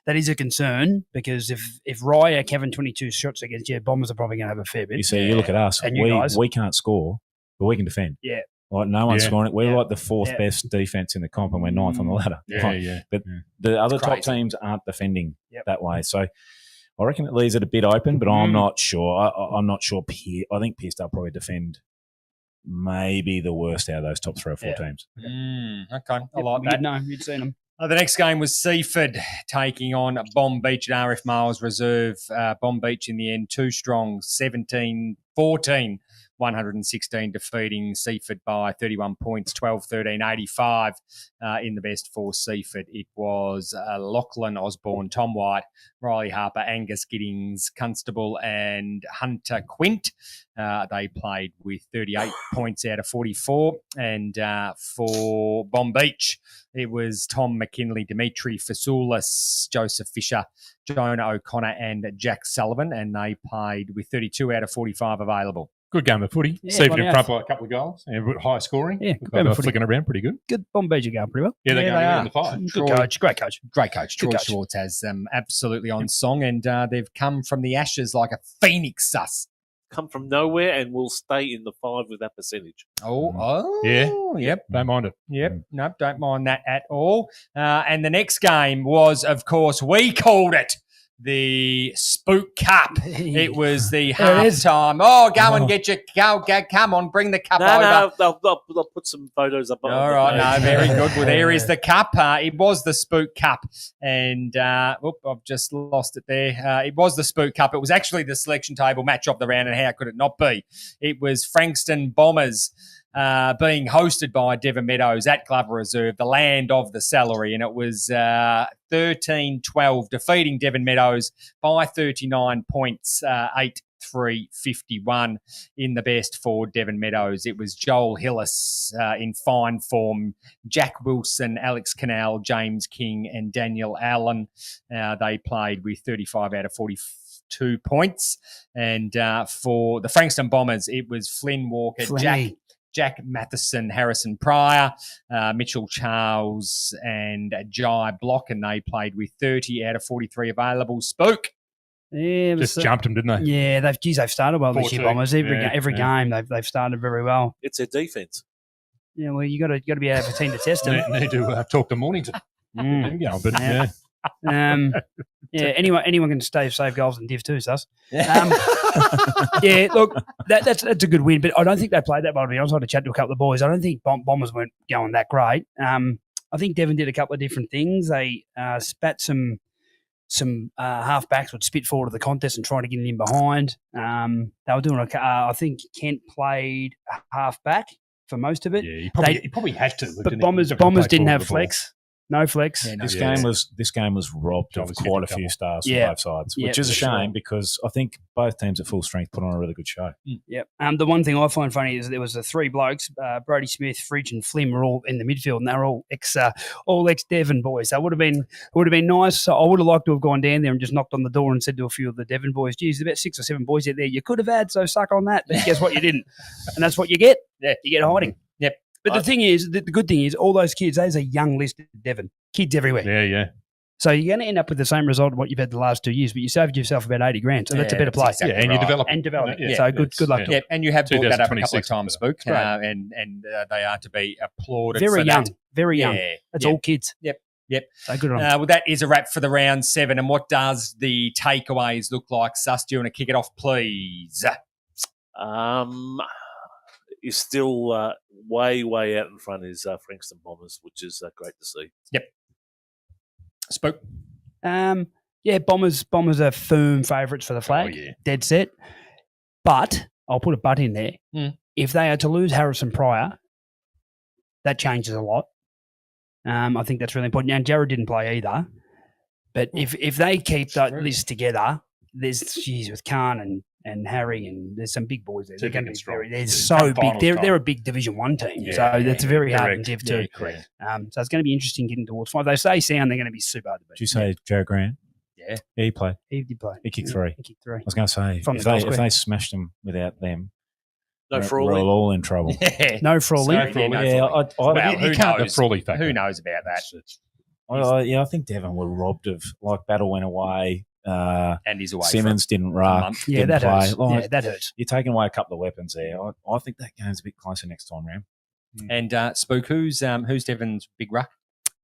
That is a concern because if Rye are having 22 shots against you, Bombers are probably going to have a fair bit. You see, you look at us. And we can't score, but we can defend. Yeah. Like no one's scoring it. We're like the 4th best defense in the comp, and we're 9th on the ladder. But the other top teams aren't defending that way. So I reckon it leaves it a bit open, but I'm not sure. I'm not sure. I think Pearsdale probably defend maybe the worst out of those top 3 or 4 teams. Okay, I like that. You'd seen them. The next game was Seaford taking on Bomb Beach at RF Miles Reserve. Bomb Beach in the end, 2 strong, 17-14. 116 defeating Seaford by 31 points, 12-13, 85 in the best for Seaford. It was Lachlan Osborne, Tom White, Riley Harper, Angus Giddings, Constable and Hunter Quint. They played with 38 points out of 44. And for Bomb Beach, it was Tom McKinley, Dimitri Fasoulis, Joseph Fisher, Jonah O'Connor and Jack Sullivan. And they played with 32 out of 45 available. Good game of footy. Seaford in front by a couple of goals and high scoring. Yeah, they're flicking around pretty good. Good Bomb Beach are going pretty well. Yeah, they're going in the fight. Good coach, great coach. Great coach. Troy Schwartz has them absolutely on song, and they've come from the ashes like a phoenix sus. Come from nowhere and will stay in the 5 with that percentage. Yep. Don't mind it. Yep. Nope, don't mind that at all. And the next game was, of course, we called it the Spook Cup. It was the halftime. Go and get your come on, bring the cup over. No, they'll put some photos up. All right, no, very good. Well, there is the cup. It was the Spook Cup, and I've just lost it there. It was the Spook Cup. It was actually the selection table match of the round, and how could it not be? It was Frankston Bombers being hosted by Devon Meadows at Glover Reserve, the land of the celery, and it was 13-12, defeating Devon Meadows by 39 points, 8-3-51 in the best for Devon Meadows. It was Joel Hillis in fine form, Jack Wilson, Alex Canal, James King and Daniel Allen. They played with 35 out of 42 points. And for the Frankston Bombers, it was Flynn Walker, Jack Matheson, Harrison Pryor, Mitchell Charles and Jai Block, and they played with 30 out of 43 available. Spook. Yeah, just jumped them, didn't they? Yeah, they've started well this year, Bombers. Every game they've started very well. It's their defence. Yeah, well, you got to be able to team to test them. Need to talk to Mornington. Anyone can save goals in Div 2, sus. Look, that's a good win, but I don't think they played that well, to be honest. I had to chat to a couple of boys. I don't think Bombers weren't going that great. I think Devon did a couple of different things. They spat some some half-backs would spit forward to the contest and try to get it in behind. They were doing I think Kent played half-back for most of it. Yeah, he probably had to. But Bombers didn't have flex. No flex. Yeah, this game was robbed of quite a few stars from both sides, which is a shame because I think both teams at full strength put on a really good show. Yep. The one thing I find funny is there was the three blokes, Brodie Smith, Fridge, and Flim, were all in the midfield, and they were all ex Devon boys. So it would have been nice. So I would have liked to have gone down there and just knocked on the door and said to a few of the Devon boys, "Geez, there's about 6 or 7 boys out there you could have had. So suck on that." But guess what? You didn't, and that's what you get. Yeah, you get hiding. Yep. But the thing is, the good thing is, all those kids, there's a young list of Devon. Kids everywhere. Yeah. So you're going to end up with the same result of what you've had the last 2 years, but you saved yourself about 80 grand. So that's a better play. Exactly and you develop. So good luck to it. And you have brought that up a couple of times, Spook. Right. And they are to be applauded. Very young. That's all kids. Yep. So good on them. Well, that is a wrap for the round 7. And what does the takeaways look like? Sus, do you want to kick it off, please? Is still way out in front is Frankston Bombers, which is great to see. Yep. Spook. Bombers are firm favourites for the flag. Dead set. But I'll put a but in there. If they are to lose Harrison Pryor, that changes a lot. I think that's really important. And Jared didn't play either. But if they keep this together, there's with Khan and Harry, and there's some big boys there. They're going to be they're so big. They're a big Division 1 team. So that's very hard to Div 2. Correct. So it's going to be interesting getting towards 5. They say sound, they're going to be super hard to beat. Did you say Jared Grant? Yeah. He played. He did play. He kicked 3. I was going to say, if they smashed them without them, we're all in trouble. No Frawley. Who knows about that? I think Devon were robbed of, Battle went away. And he's away. Simmons didn't rush. Yeah, that play. hurts. That hurts. You're taking away a couple of weapons there. I think that game's a bit closer next time round. And Spook, who's Devon's big ruck?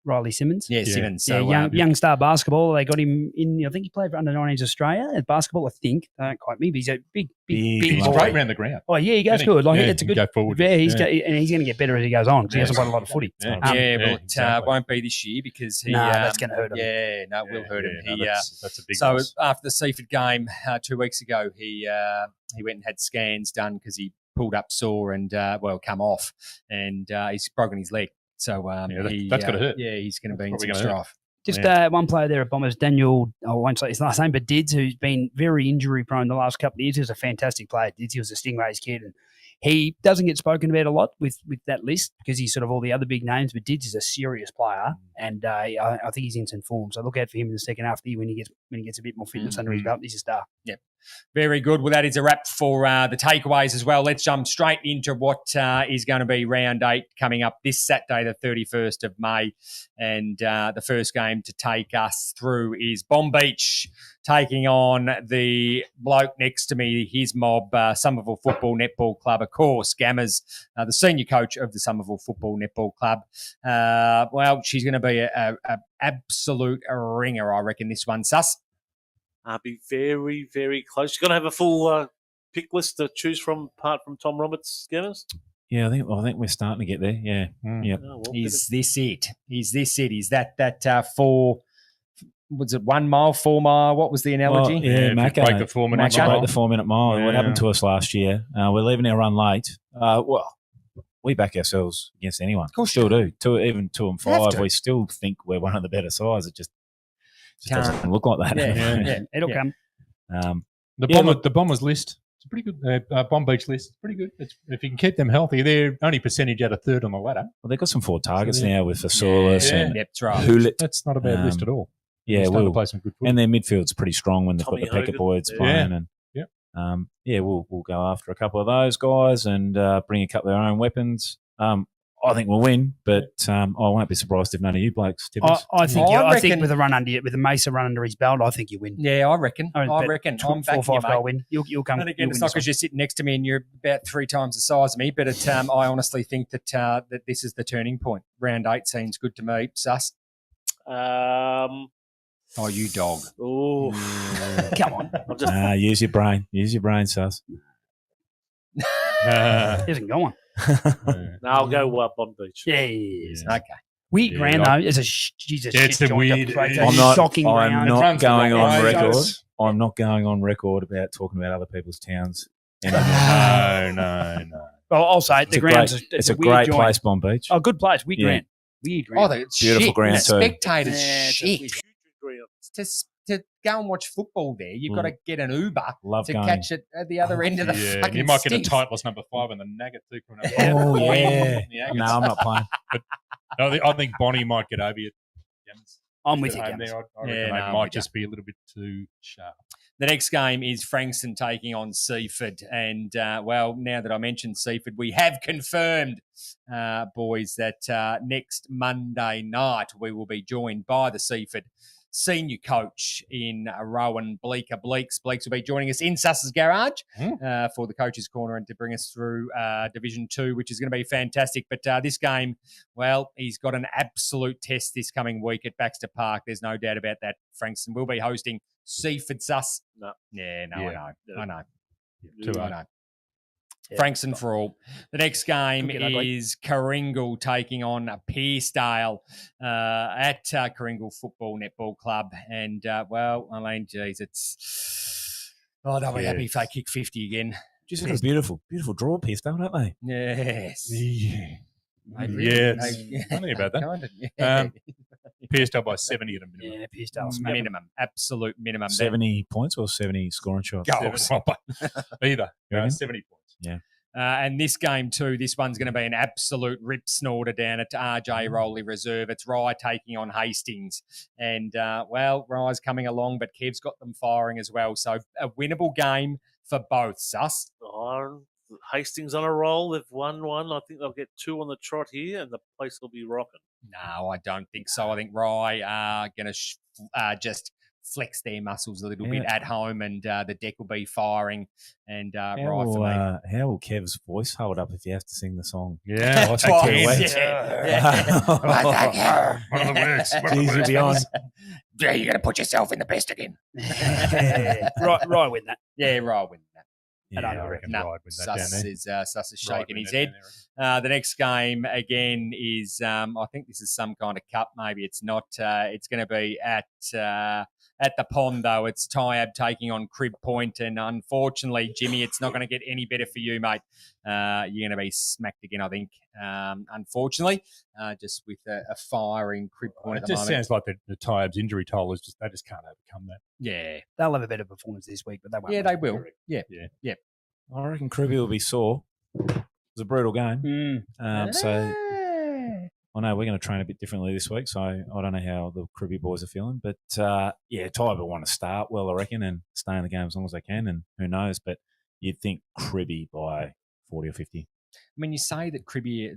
Riley Simmons. Yeah, Simmons. So, young star basketball. They got him in, I think he played for under-19s Australia at basketball, I think. Don't quite me, but he's a big He's boy. great around the ground. Oh, yeah, he goes good. It's a good. Go forward. Yeah, he's going to get better as he goes on because he hasn't played a lot of footy. It won't be this year because that's going to hurt him. Yeah, no, it will hurt him. That's a big So loss. after the Seaford game 2 weeks ago, he went and had scans done because he pulled up sore and come off, and he's broken his leg. So that's going to hurt. Yeah, he's going to be in some strife. Just one player there at Bombers, Daniel, I won't say his last name, but Dids, who's been very injury prone the last couple of years. He was a fantastic player. Dids, he was a Stingrays kid. And he doesn't get spoken about a lot with that list because he's sort of all the other big names, but Dids is a serious player, and I think he's in some form. So look out for him in the second half of the year when he gets a bit more fitness under his belt. He's a star. Yep. Very good. Well, that is a wrap for the takeaways as well. Let's jump straight into what is going to be round 8 coming up this Saturday, the 31st of May. And the first game to take us through is Bomb Beach taking on the bloke next to me, his mob, Somerville Football Netball Club. Of course, Gamma's the senior coach of the Somerville Football Netball Club. She's going to be an absolute ringer, I reckon, this one, Sus. Be very, very close. You're going to have a full pick list to choose from, apart from Tom Roberts' Scanners? Yeah, I think we're starting to get there. Yeah. Yep. Oh, well, is this it? Is that 4... Was it 1 mile, 4 mile? What was the analogy? Break the 4 minute mile. Break the 4 minute mile. Yeah. What happened to us last year? We're leaving our run late. We back ourselves against anyone. Of course, still do. Even 2 and 5, we still think we're one of the better sides. It just doesn't look like that. Yeah. It'll come. The Bombers list. It's a pretty good Bomb Beach list. It's pretty good. If you can keep them healthy, they're only percentage out of 3rd on the ladder. Well, they've got some 4 targets now with Vassoulis and Hulit. That's not a bad list at all. Yeah, we'll play some good football. And their midfield's pretty strong when they've got the Pekka boys playing. And we'll go after a couple of those guys and bring a couple of their own weapons. I think we'll win, but I won't be surprised if none of you blokes tip us. I think with a run with a Mase run under his belt, I think you win. Yeah, I reckon. I'm 4 or 5 goal win. You'll come. And again, it's not because you're sitting next to me and you're about 3 times the size of me, but I honestly think that that this is the turning point. Round 8 seems good to me. Sus. Oh, you dog. Oh, come on. Use your brain. Use your brain, Sus. He isn't going. No, I'll go Bomb Beach. Yes. Okay. Weird ground though. It's a Jesus. Yeah, it's the weird. I'm not shocking ground. I'm not runs the going wrong on way. record. It's- I'm not going on record about talking about other people's towns. No. Well, I'll say it. The ground's It's a a weird great joint. place, Bomb Beach. Oh, good place. Weird Yeah. ground. Weird Oh, ground. the Beautiful shit. ground The too. spectators Yeah, it's a shit. Ground. To go and watch football there, you've got to get an Uber Love to going. catch it at the other end of the Yeah, fucking you might get a sticks. Titleist number 5 and the Nugget too. Oh, yeah. No, I'm not playing. I think Bonnie might get over you. I'm with you, Home Gams. there. I Yeah, reckon no, they I'm might with you. just be a little bit too sharp. The next game is Frankston taking on Seaford. And, well, now that I mentioned Seaford, we have confirmed, boys, that next Monday night we will be joined by the Seaford senior coach in Rowan Bleeker. Bleeks will be joining us in Suss's Garage for the Coach's Corner and to bring us through Division 2, which is going to be fantastic. But this game, well, he's got an absolute test this coming week at Baxter Park. There's no doubt about that. Frankston will be hosting Seaford Suss. No. Yeah, no, Yeah. I know. Too I hard. know. Yeah. Frankston for all. The next game Could get ugly. is Coringal taking on Pearcedale at Coringal Football Netball Club. And, well, I mean, geez, it's... Oh, they'll be happy if they kick 50 again. Just got a beautiful, beautiful draw piece, don't they? Yes. Yeah. They really- Yes. they- Funny about that. Kind of, yeah. Pierced up by 70 at a minimum. Yeah, Pearcedale smack 'em. minimum, absolute minimum. 70 points or 70 scoring shots? Goals. Either. You reckon? 70 points. And this game too, this one's going to be an absolute rip snorter down at RJ Rowley Reserve. It's Rye taking on Hastings. And, well, Rye's coming along, but Kev's got them firing as well. So a winnable game for both, Sus. Oh, Hastings on a roll. They've won one. I think they'll get 2 on the trot here, and the place will be rocking. No, I don't think so. I think Rye are going to just flex their muscles a little bit at home, and the deck will be firing. And Rye for me. How will Kev's voice hold up if you have to sing the song? Yeah, I Twice, think West. yeah. one of the words. One of the Jeez, you'll words. be on. Yeah, you're going to put yourself in the best again. Right, win that. Yeah, Rye win that. Yeah, I don't I reckon No, Ride win that down Sus is there. shaking Ride his win head. that down there. The next game again is, I think this is some kind of cup. Maybe it's not. It's going to be at the pond though. It's Tyab taking on Crib Point, and unfortunately, Jimmy, it's not going to get any better for you, mate. You're going to be smacked again, I think. Unfortunately, just with a firing Crib Point at It the just moment. sounds like the Tyab's injury toll is just they just can't overcome that. Yeah, They'll have a better performance this week, but they won't. yeah, they will. Yeah, I reckon Kribby will be sore. It was a brutal game. So I know we're going to train a bit differently this week, so I don't know how the Kribby boys are feeling. But, yeah, Ty will want to start well, I reckon, and stay in the game as long as they can, and who knows. But you'd think Kribby by 40 or 50. I mean, you say that Cribby are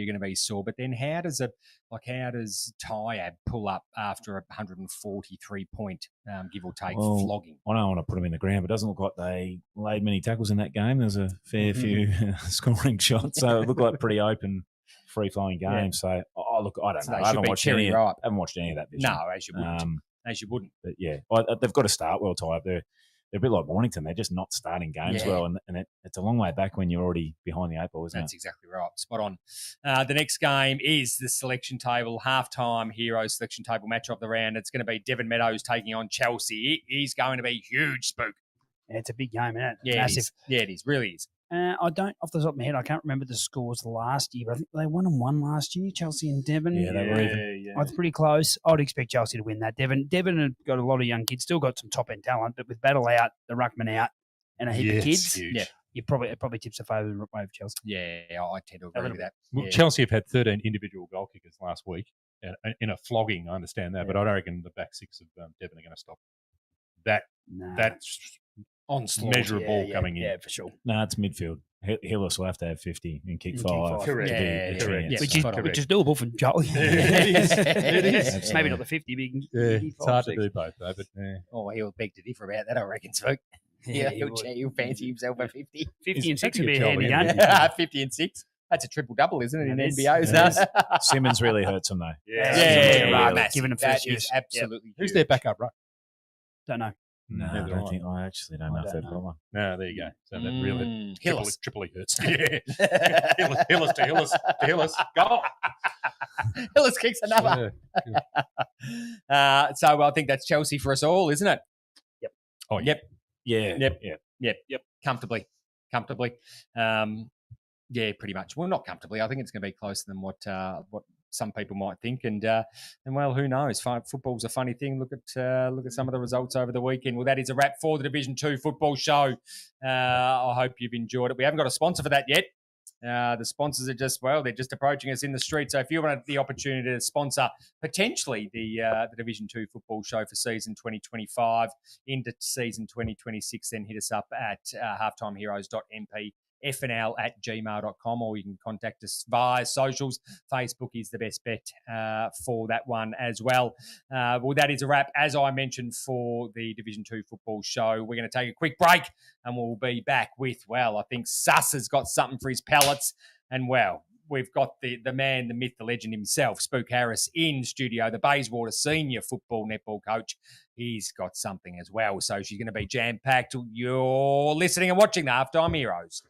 going to be sore, but then how does Tyab pull up after a 143-point give or take Well, flogging? I don't want to put them in the ground, but it doesn't look like they laid many tackles in that game. There's a fair few scoring shots, so it looked like a pretty open, free-flowing game. Yeah. So, look, I don't So know. they I should haven't be watched, cherry any, ripe. haven't watched any of that vision. No, as you wouldn't. As you wouldn't. But, yeah, they've got to start well, Ty. They're a bit like Mornington. They're just not starting games Yeah. well, and it's a long way back when you're already behind the 8 ball, isn't That's it? exactly right. Spot on. The next game is the selection table, halftime hero selection table match of the round. It's going to be Devon Meadows taking on Chelsea. It is going to be huge, Spook. Yeah, it's a big game, isn't it? Yeah, Massive. it is. Yeah, it is. Really is. I don't, off the top of my head, I can't remember the scores last year, but I think they won and won last year, Chelsea and Devon. Yeah, they were even. Yeah. I was pretty close. I'd expect Chelsea to win that. Devon had got a lot of young kids, still got some top end talent, but with Battle out, the Ruckman out, and a heap of kids, huge. Yeah. it probably tips a favour in way of Chelsea. Yeah, I tend to agree with that. Well, Yeah. Chelsea have had 13 individual goal kickers last week in a flogging. I understand that, but I don't reckon the back six of Devon are going to stop that. No. That's Onslaught. measurable coming in. Yeah, for sure. No, it's midfield. Hillis will have to have 50 and kick And kick 5. five. Correct. to be Yeah, a correct. chance. Yeah. Which is doable for Joel. It is. It is. Absolutely. Maybe not the 50, but It's hard to do both, though. But Oh, he'll beg to differ about that, I reckon, Spook. Yeah, he'll fancy himself a 50. 50 and 6 That'd would be be a a handy jolly game. game. 50 and 6. That's a triple-double, isn't it, in It is. NBOs? It is. Simmons really hurts him, though. Yeah, Yeah, right, really. massive. Given him That first is use. absolutely who's huge. their backup, right? Don't know. No, I actually don't know if they've got one. No, there you go. So that really Hillis. triply hurts. Yeah. Hillis to Hillis. Go on. Hillis kicks another. So I think that's Chelsea for us all, isn't it? Yep. Oh, Yep. Yep. Comfortably. Yeah, pretty much. Well, not comfortably. I think it's going to be closer than what some people might think. And well, who knows? Football's a funny thing. Look at some of the results over the weekend. Well, that is a wrap for the Division 2 football show. I hope you've enjoyed it. We haven't got a sponsor for that yet. The sponsors are they're just approaching us in the street. So if you want the opportunity to sponsor potentially the Division 2 football show for season 2025 into season 2026, then hit us up at halftimeheroes.mpfnl@gmail.com, or you can contact us via socials. Facebook is the best bet for that one as well. Well, that is a wrap, as I mentioned, for the Division 2 football show. We're going to take a quick break and we'll be back with, I think Sus has got something for his pellets. And, we've got the man, the myth, the legend himself, Spook Harris, in studio, the Bayswater senior football netball coach. He's got something as well. So she's going to be jam-packed. You're listening and watching the Halftime Heroes.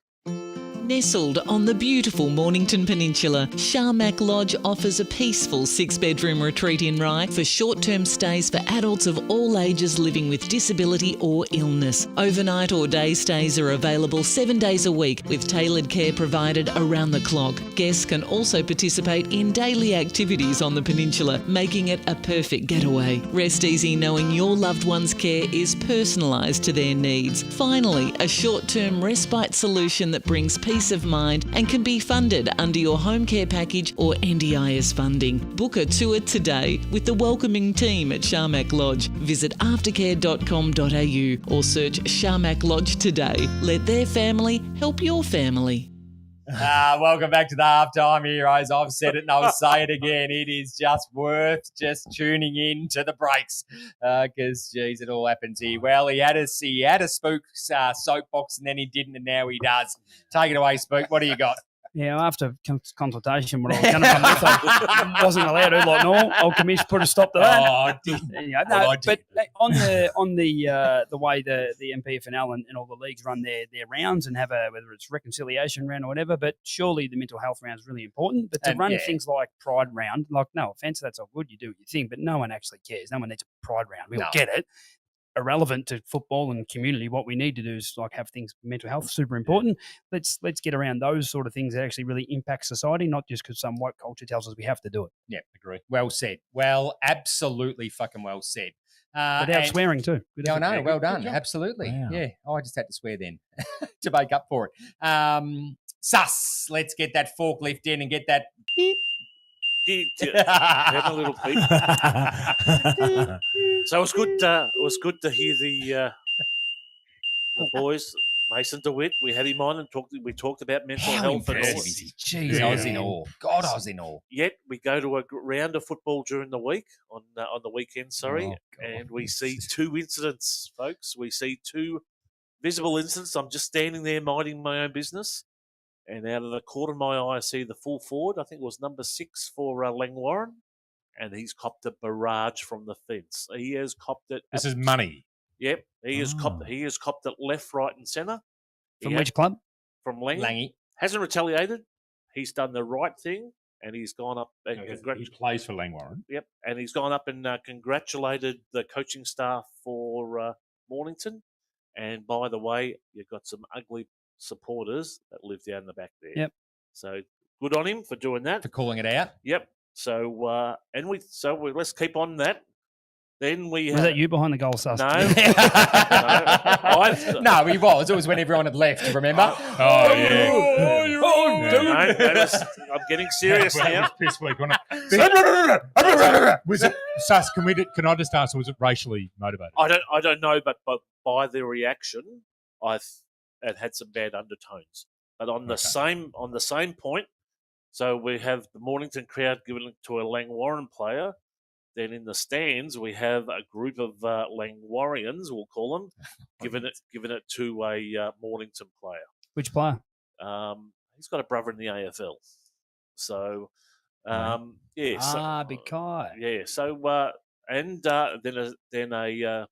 Nestled on the beautiful Mornington Peninsula, Sharmac Lodge offers a peaceful 6-bedroom retreat in Rye for short-term stays for adults of all ages living with disability or illness. Overnight or day stays are available 7 days a week with tailored care provided around the clock. Guests can also participate in daily activities on the peninsula, making it a perfect getaway. Rest easy knowing your loved one's care is personalised to their needs. Finally, a short-term respite solution that brings peace of mind and can be funded under your home care package or NDIS funding. Book a tour today with the welcoming team at Sharmac Lodge. Visit aftercare.com.au or search Sharmac Lodge today. Let their family help your family. Welcome back to the Halftime Heroes. I've said it and I'll say it again. It is just worth just tuning in to the breaks because, geez, it all happens here. Well, he had a Spook soapbox and then he didn't, and now he does. Take it away, Spook. What do you got? Yeah, after consultation, what I was going to come with, I wasn't allowed to, like normal. Old Commish put a stop to that. Oh, I didn't. But on the way the MPFNL and all the leagues run their rounds and have whether it's reconciliation round or whatever, but surely the mental health round is really important. But to run things like Pride round, like, no offence, that's all good, you do your thing, but no one actually cares. No one needs a Pride round. We all get it. Irrelevant to football and community. What we need to do is have things, mental health, super important. Let's get around those sort of things that actually really impact society, not just because some woke culture tells us we have to do it. Yeah, agree. Well said. Well, absolutely fucking well said. Without swearing too. Yeah, I know. Well done. Absolutely. Wow. Yeah. I just had to swear then to make up for it. Sus, let's get that forklift in and get that beep. Have a little peep. So it was good. It was good to hear the boys, Mason Dewitt. We had him on and we talked about mental health and all. Jeez, I was in awe. God, I was in awe. Yet we go to a round of football during the week on the weekend. And we see two incidents, folks. We see two visible incidents. I'm just standing there minding my own business. And out of the corner of my eye, I see the full forward. I think it was number 6 for Langwarren. And he's copped a barrage from the fence. He has copped it. This is money. Yep. He has copped it left, right and centre. From which club? From Langy. Hasn't retaliated. He's done the right thing. And he's gone up and he plays for Langwarren. Yep. And he's gone up and congratulated the coaching staff for Mornington. And by the way, you've got some ugly supporters that live down the back there. Yep. So good on him for doing that. For calling it out. Yep. So let's keep on that. Then was that you behind the goal, Sus? No. No, he was. It was when everyone had left, remember? I'm getting serious now. Piss week, wasn't it? Was it, Sus, can I just ask, was it racially motivated? I don't know, but by the reaction, it had some bad undertones. But on the same point, so we have the Mornington crowd giving it to a Langwarren player. Then in the stands we have a group of Langwarrians, we'll call them, giving it to a Mornington player. Which player? He's got a brother in the AFL. So big Kai. Yeah. So then a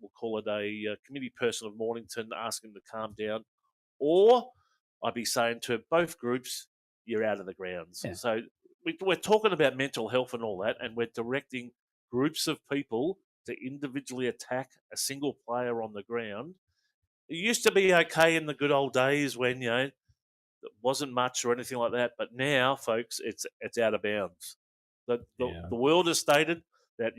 we'll call it a committee person of Mornington, ask him to calm down. Or I'd be saying to both groups, you're out of the grounds. Yeah. So we're talking about mental health and all that, and we're directing groups of people to individually attack a single player on the ground. It used to be okay in the good old days when, it wasn't much or anything like that, but now, folks, it's out of bounds. The world has stated that,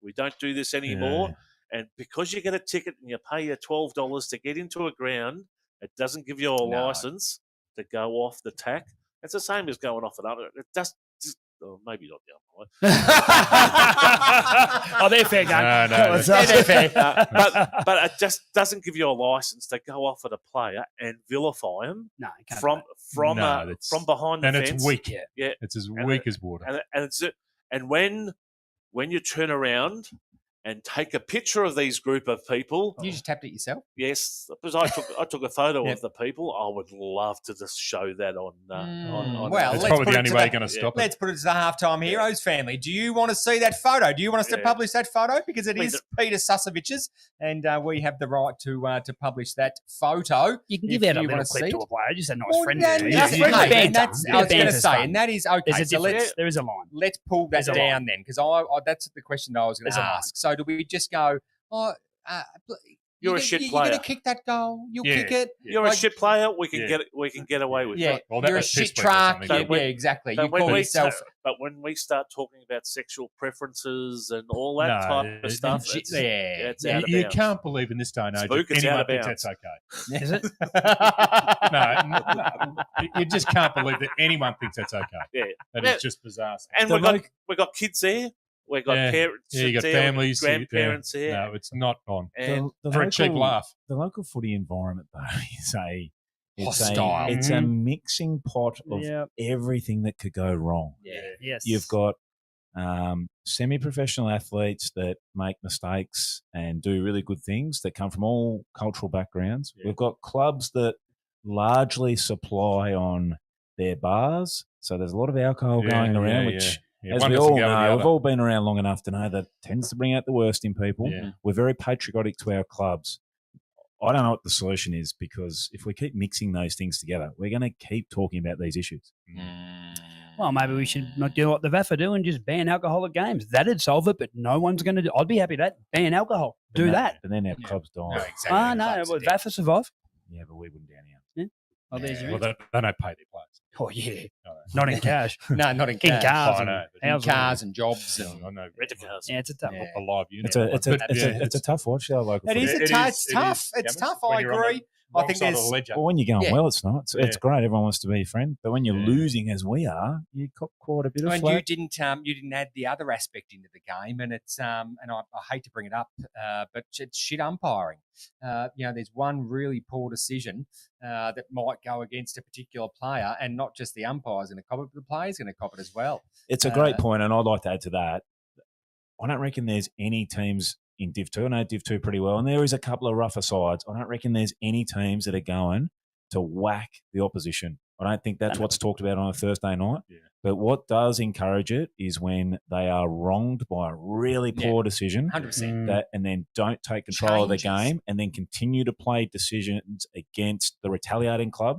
we don't do this anymore, and because you get a ticket and you pay your $12 to get into a ground, it doesn't give you a license to go off the tack. It's the same as going off another. It just maybe not the other Oh, they're fair game. No, they're fair. But it just doesn't give you a license to go off at a player and vilify him from behind the and fence. it's weak. Yeah, it's as weak as water. And when you turn around and take a picture of these group of people. You just tapped it yourself? Yes, because I took a photo of the people. I would love to just show that on well, it's probably the only way you're going to stop it. Let's put it to the Halftime Heroes family. Do you want to see that photo? Do you want us to publish that photo? Because it is Peter Susovich's, and we have the right to publish that photo. You can give out a little clip to a player. Just a nice friend. And that's, I was going to say, and that is okay. There is a line. Let's pull that down then, because that's the question that I was going to ask. So do we just go, you're a shit player. You're going to kick that goal. You'll kick it. You're a shit player. We can get it. We can get away with it. Well, you're a shit truck. Exactly. You call yourself. But when we start talking about sexual preferences and all that type of stuff, it's out of bounds. You can't believe in this day and age Spook, anyone thinks that's okay. Is it? No, you just can't believe that anyone thinks that's okay. Yeah, that is just bizarre. And we've got kids there. We've got parents. Yeah, you got families, grandparents here. No, it's not on. And for a cheap laugh. The local footy environment, though, is hostile. It's a mixing pot of everything that could go wrong. Yeah. Yes. You've got semi-professional athletes that make mistakes and do really good things that come from all cultural backgrounds. Yeah. We've got clubs that largely supply on their bars, so there's a lot of alcohol going around, which... Yeah, as we all know, we've all been around long enough to know that tends to bring out the worst in people. Yeah. We're very patriotic to our clubs. I don't know what the solution is, because if we keep mixing those things together, we're going to keep talking about these issues. Well, maybe we should not do what the VAFA do and just ban alcohol at games. That'd solve it, but no one's going to do. I'd be happy with that. Ban alcohol. Do that. But then our clubs die. No, exactly. No. Would VAFA survive? Yeah, but we wouldn't down here. Yeah. Oh, there's your well, they don't pay their players. Oh, yeah. Not in cash. No, not in cash. In cars. In cars and jobs. I know. Rent-a-cars. Yeah, it's a tough a live unit. It's a tough watch, our local footy. It's tough. It's tough, I agree. I think there's... Well, when you're going well, it's not. It's great. Everyone wants to be your friend. But when you're losing, as we are, you cop quite a bit of flack. You didn't add the other aspect into the game, and it's and I hate to bring it up, but it's shit umpiring. There's one really poor decision that might go against a particular player, and not just the umpire's going to cop it, but the player's going to cop it as well. It's a great point, and I'd like to add to that. I don't reckon there's any teams in Div 2. I know Div 2 pretty well, and there is a couple of rougher sides. I don't reckon there's any teams that are going to whack the opposition. I don't think that's what's talked about on a Thursday night. Yeah. But what does encourage it is when they are wronged by a really poor decision, 100%, and then don't take control of the game and then continue to play decisions against the retaliating club.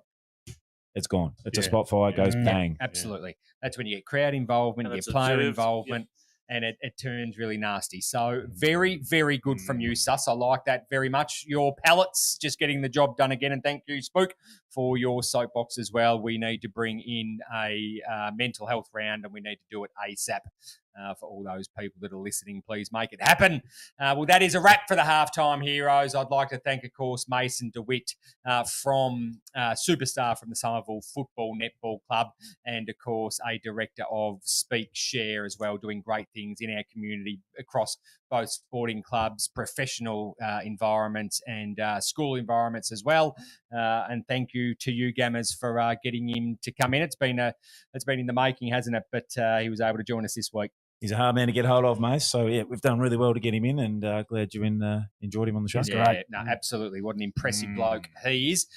It's gone. It's a spot fire. It goes bang. Absolutely. That's when you get crowd involvement, you get player involvement. Yeah. And it turns really nasty. So very, very good from you, Sus. I like that very much. Your pallets just getting the job done again. And thank you, Spook, for your soapbox as well. We need to bring in a mental health round, and we need to do it ASAP. For all those people that are listening, please make it happen. Well, that is a wrap for the Halftime Heroes. I'd like to thank, of course, Mason Dewitt from Superstar from the Somerville Football Netball Club, and, of course, a director of Speak&Share as well, doing great things in our community across both sporting clubs, professional environments, and school environments as well. And thank you to you, Gammers, for getting him to come in. It's been in the making, hasn't it? But he was able to join us this week. He's a hard man to get hold of, Mase. So, yeah, we've done really well to get him in, and glad you enjoyed him on the show. Yeah, no, absolutely. What an impressive bloke he is.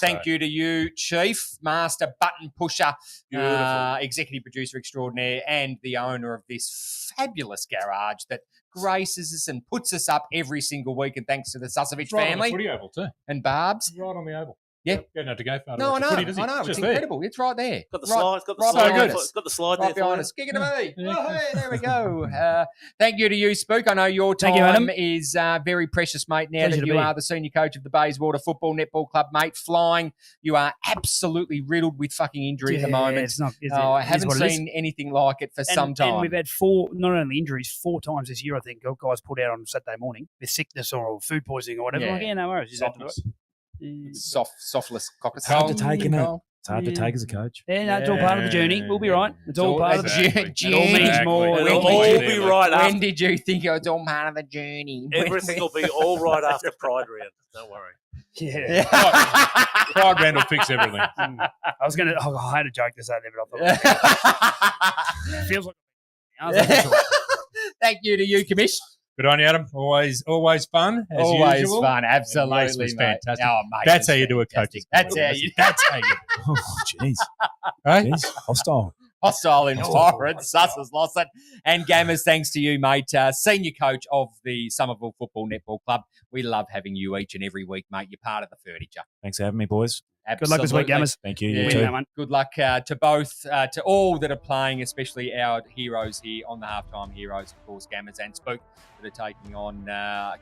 Thank so. you to you, Chief, Master Button Pusher, Executive Producer Extraordinaire, and the owner of this fabulous garage that graces us and puts us up every single week. And thanks to the Susovich Right family. on the footy oval too. And Barb's. Right on the oval. Yeah. Don't have to go far to No, I watch know. the footy, does he? I know. It's Just there. incredible. It's right there. Got the Right- slide. Got the right slide. behind There, us. got the slide Right there. behind For us. Kick it to me. Oh, hey, there we go. Thank you to you, Spook. I know your Thank you, time Adam. is very precious, mate, now Pleasure that to you be. are the senior coach of the Bayswater Football Netball Club, mate. Flying. You are absolutely riddled with fucking injury at the moment. It's not. I haven't seen anything like it for some time. And we've had 4, not only injuries, 4 times this year, I think, guys pulled out on Saturday morning with sickness or food poisoning or whatever. Yeah. Like, yeah, no worries. You have to do it. Softless cockers. It's hard to take, isn't it? It's hard to take as a coach. Yeah, no, it's all part of the journey. We'll be right. It's all part of the journey. journey. It all means more. It'll When all did be you- right When after. did you think it was all part of the journey? Everything will be all right after Pride round. Don't worry. Yeah. Pride round will fix everything. I was going to, I had a joke to say there, but I thought it feels like. I was like, sure. Thank you to you, Commish. Good on you, Adam. Always fun. As Always usual. fun, And Mase absolutely, was mate. fantastic. Oh, mate, That's it how was you do a fantastic. coach's That's how you. That's how you. Oh, jeez. Hey? Jeez. Hostile. Hostile intolerant. Sus has lost it. And Gammers, thanks to you, mate. Senior coach of the Somerville Football Netball Club. We love having you each and every week, mate. You're part of the furniture. Thanks for having me, boys. Good luck this week, Absolutely. Gammers. Thank you. Yeah. You Win too. that one. Good luck to both, to all that are playing, especially our heroes here on the Halftime Heroes, of course, Gammers and Spook, that are taking on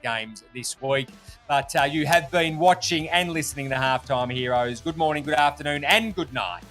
games this week. But you have been watching and listening to Halftime Heroes. Good morning, good afternoon, and good night.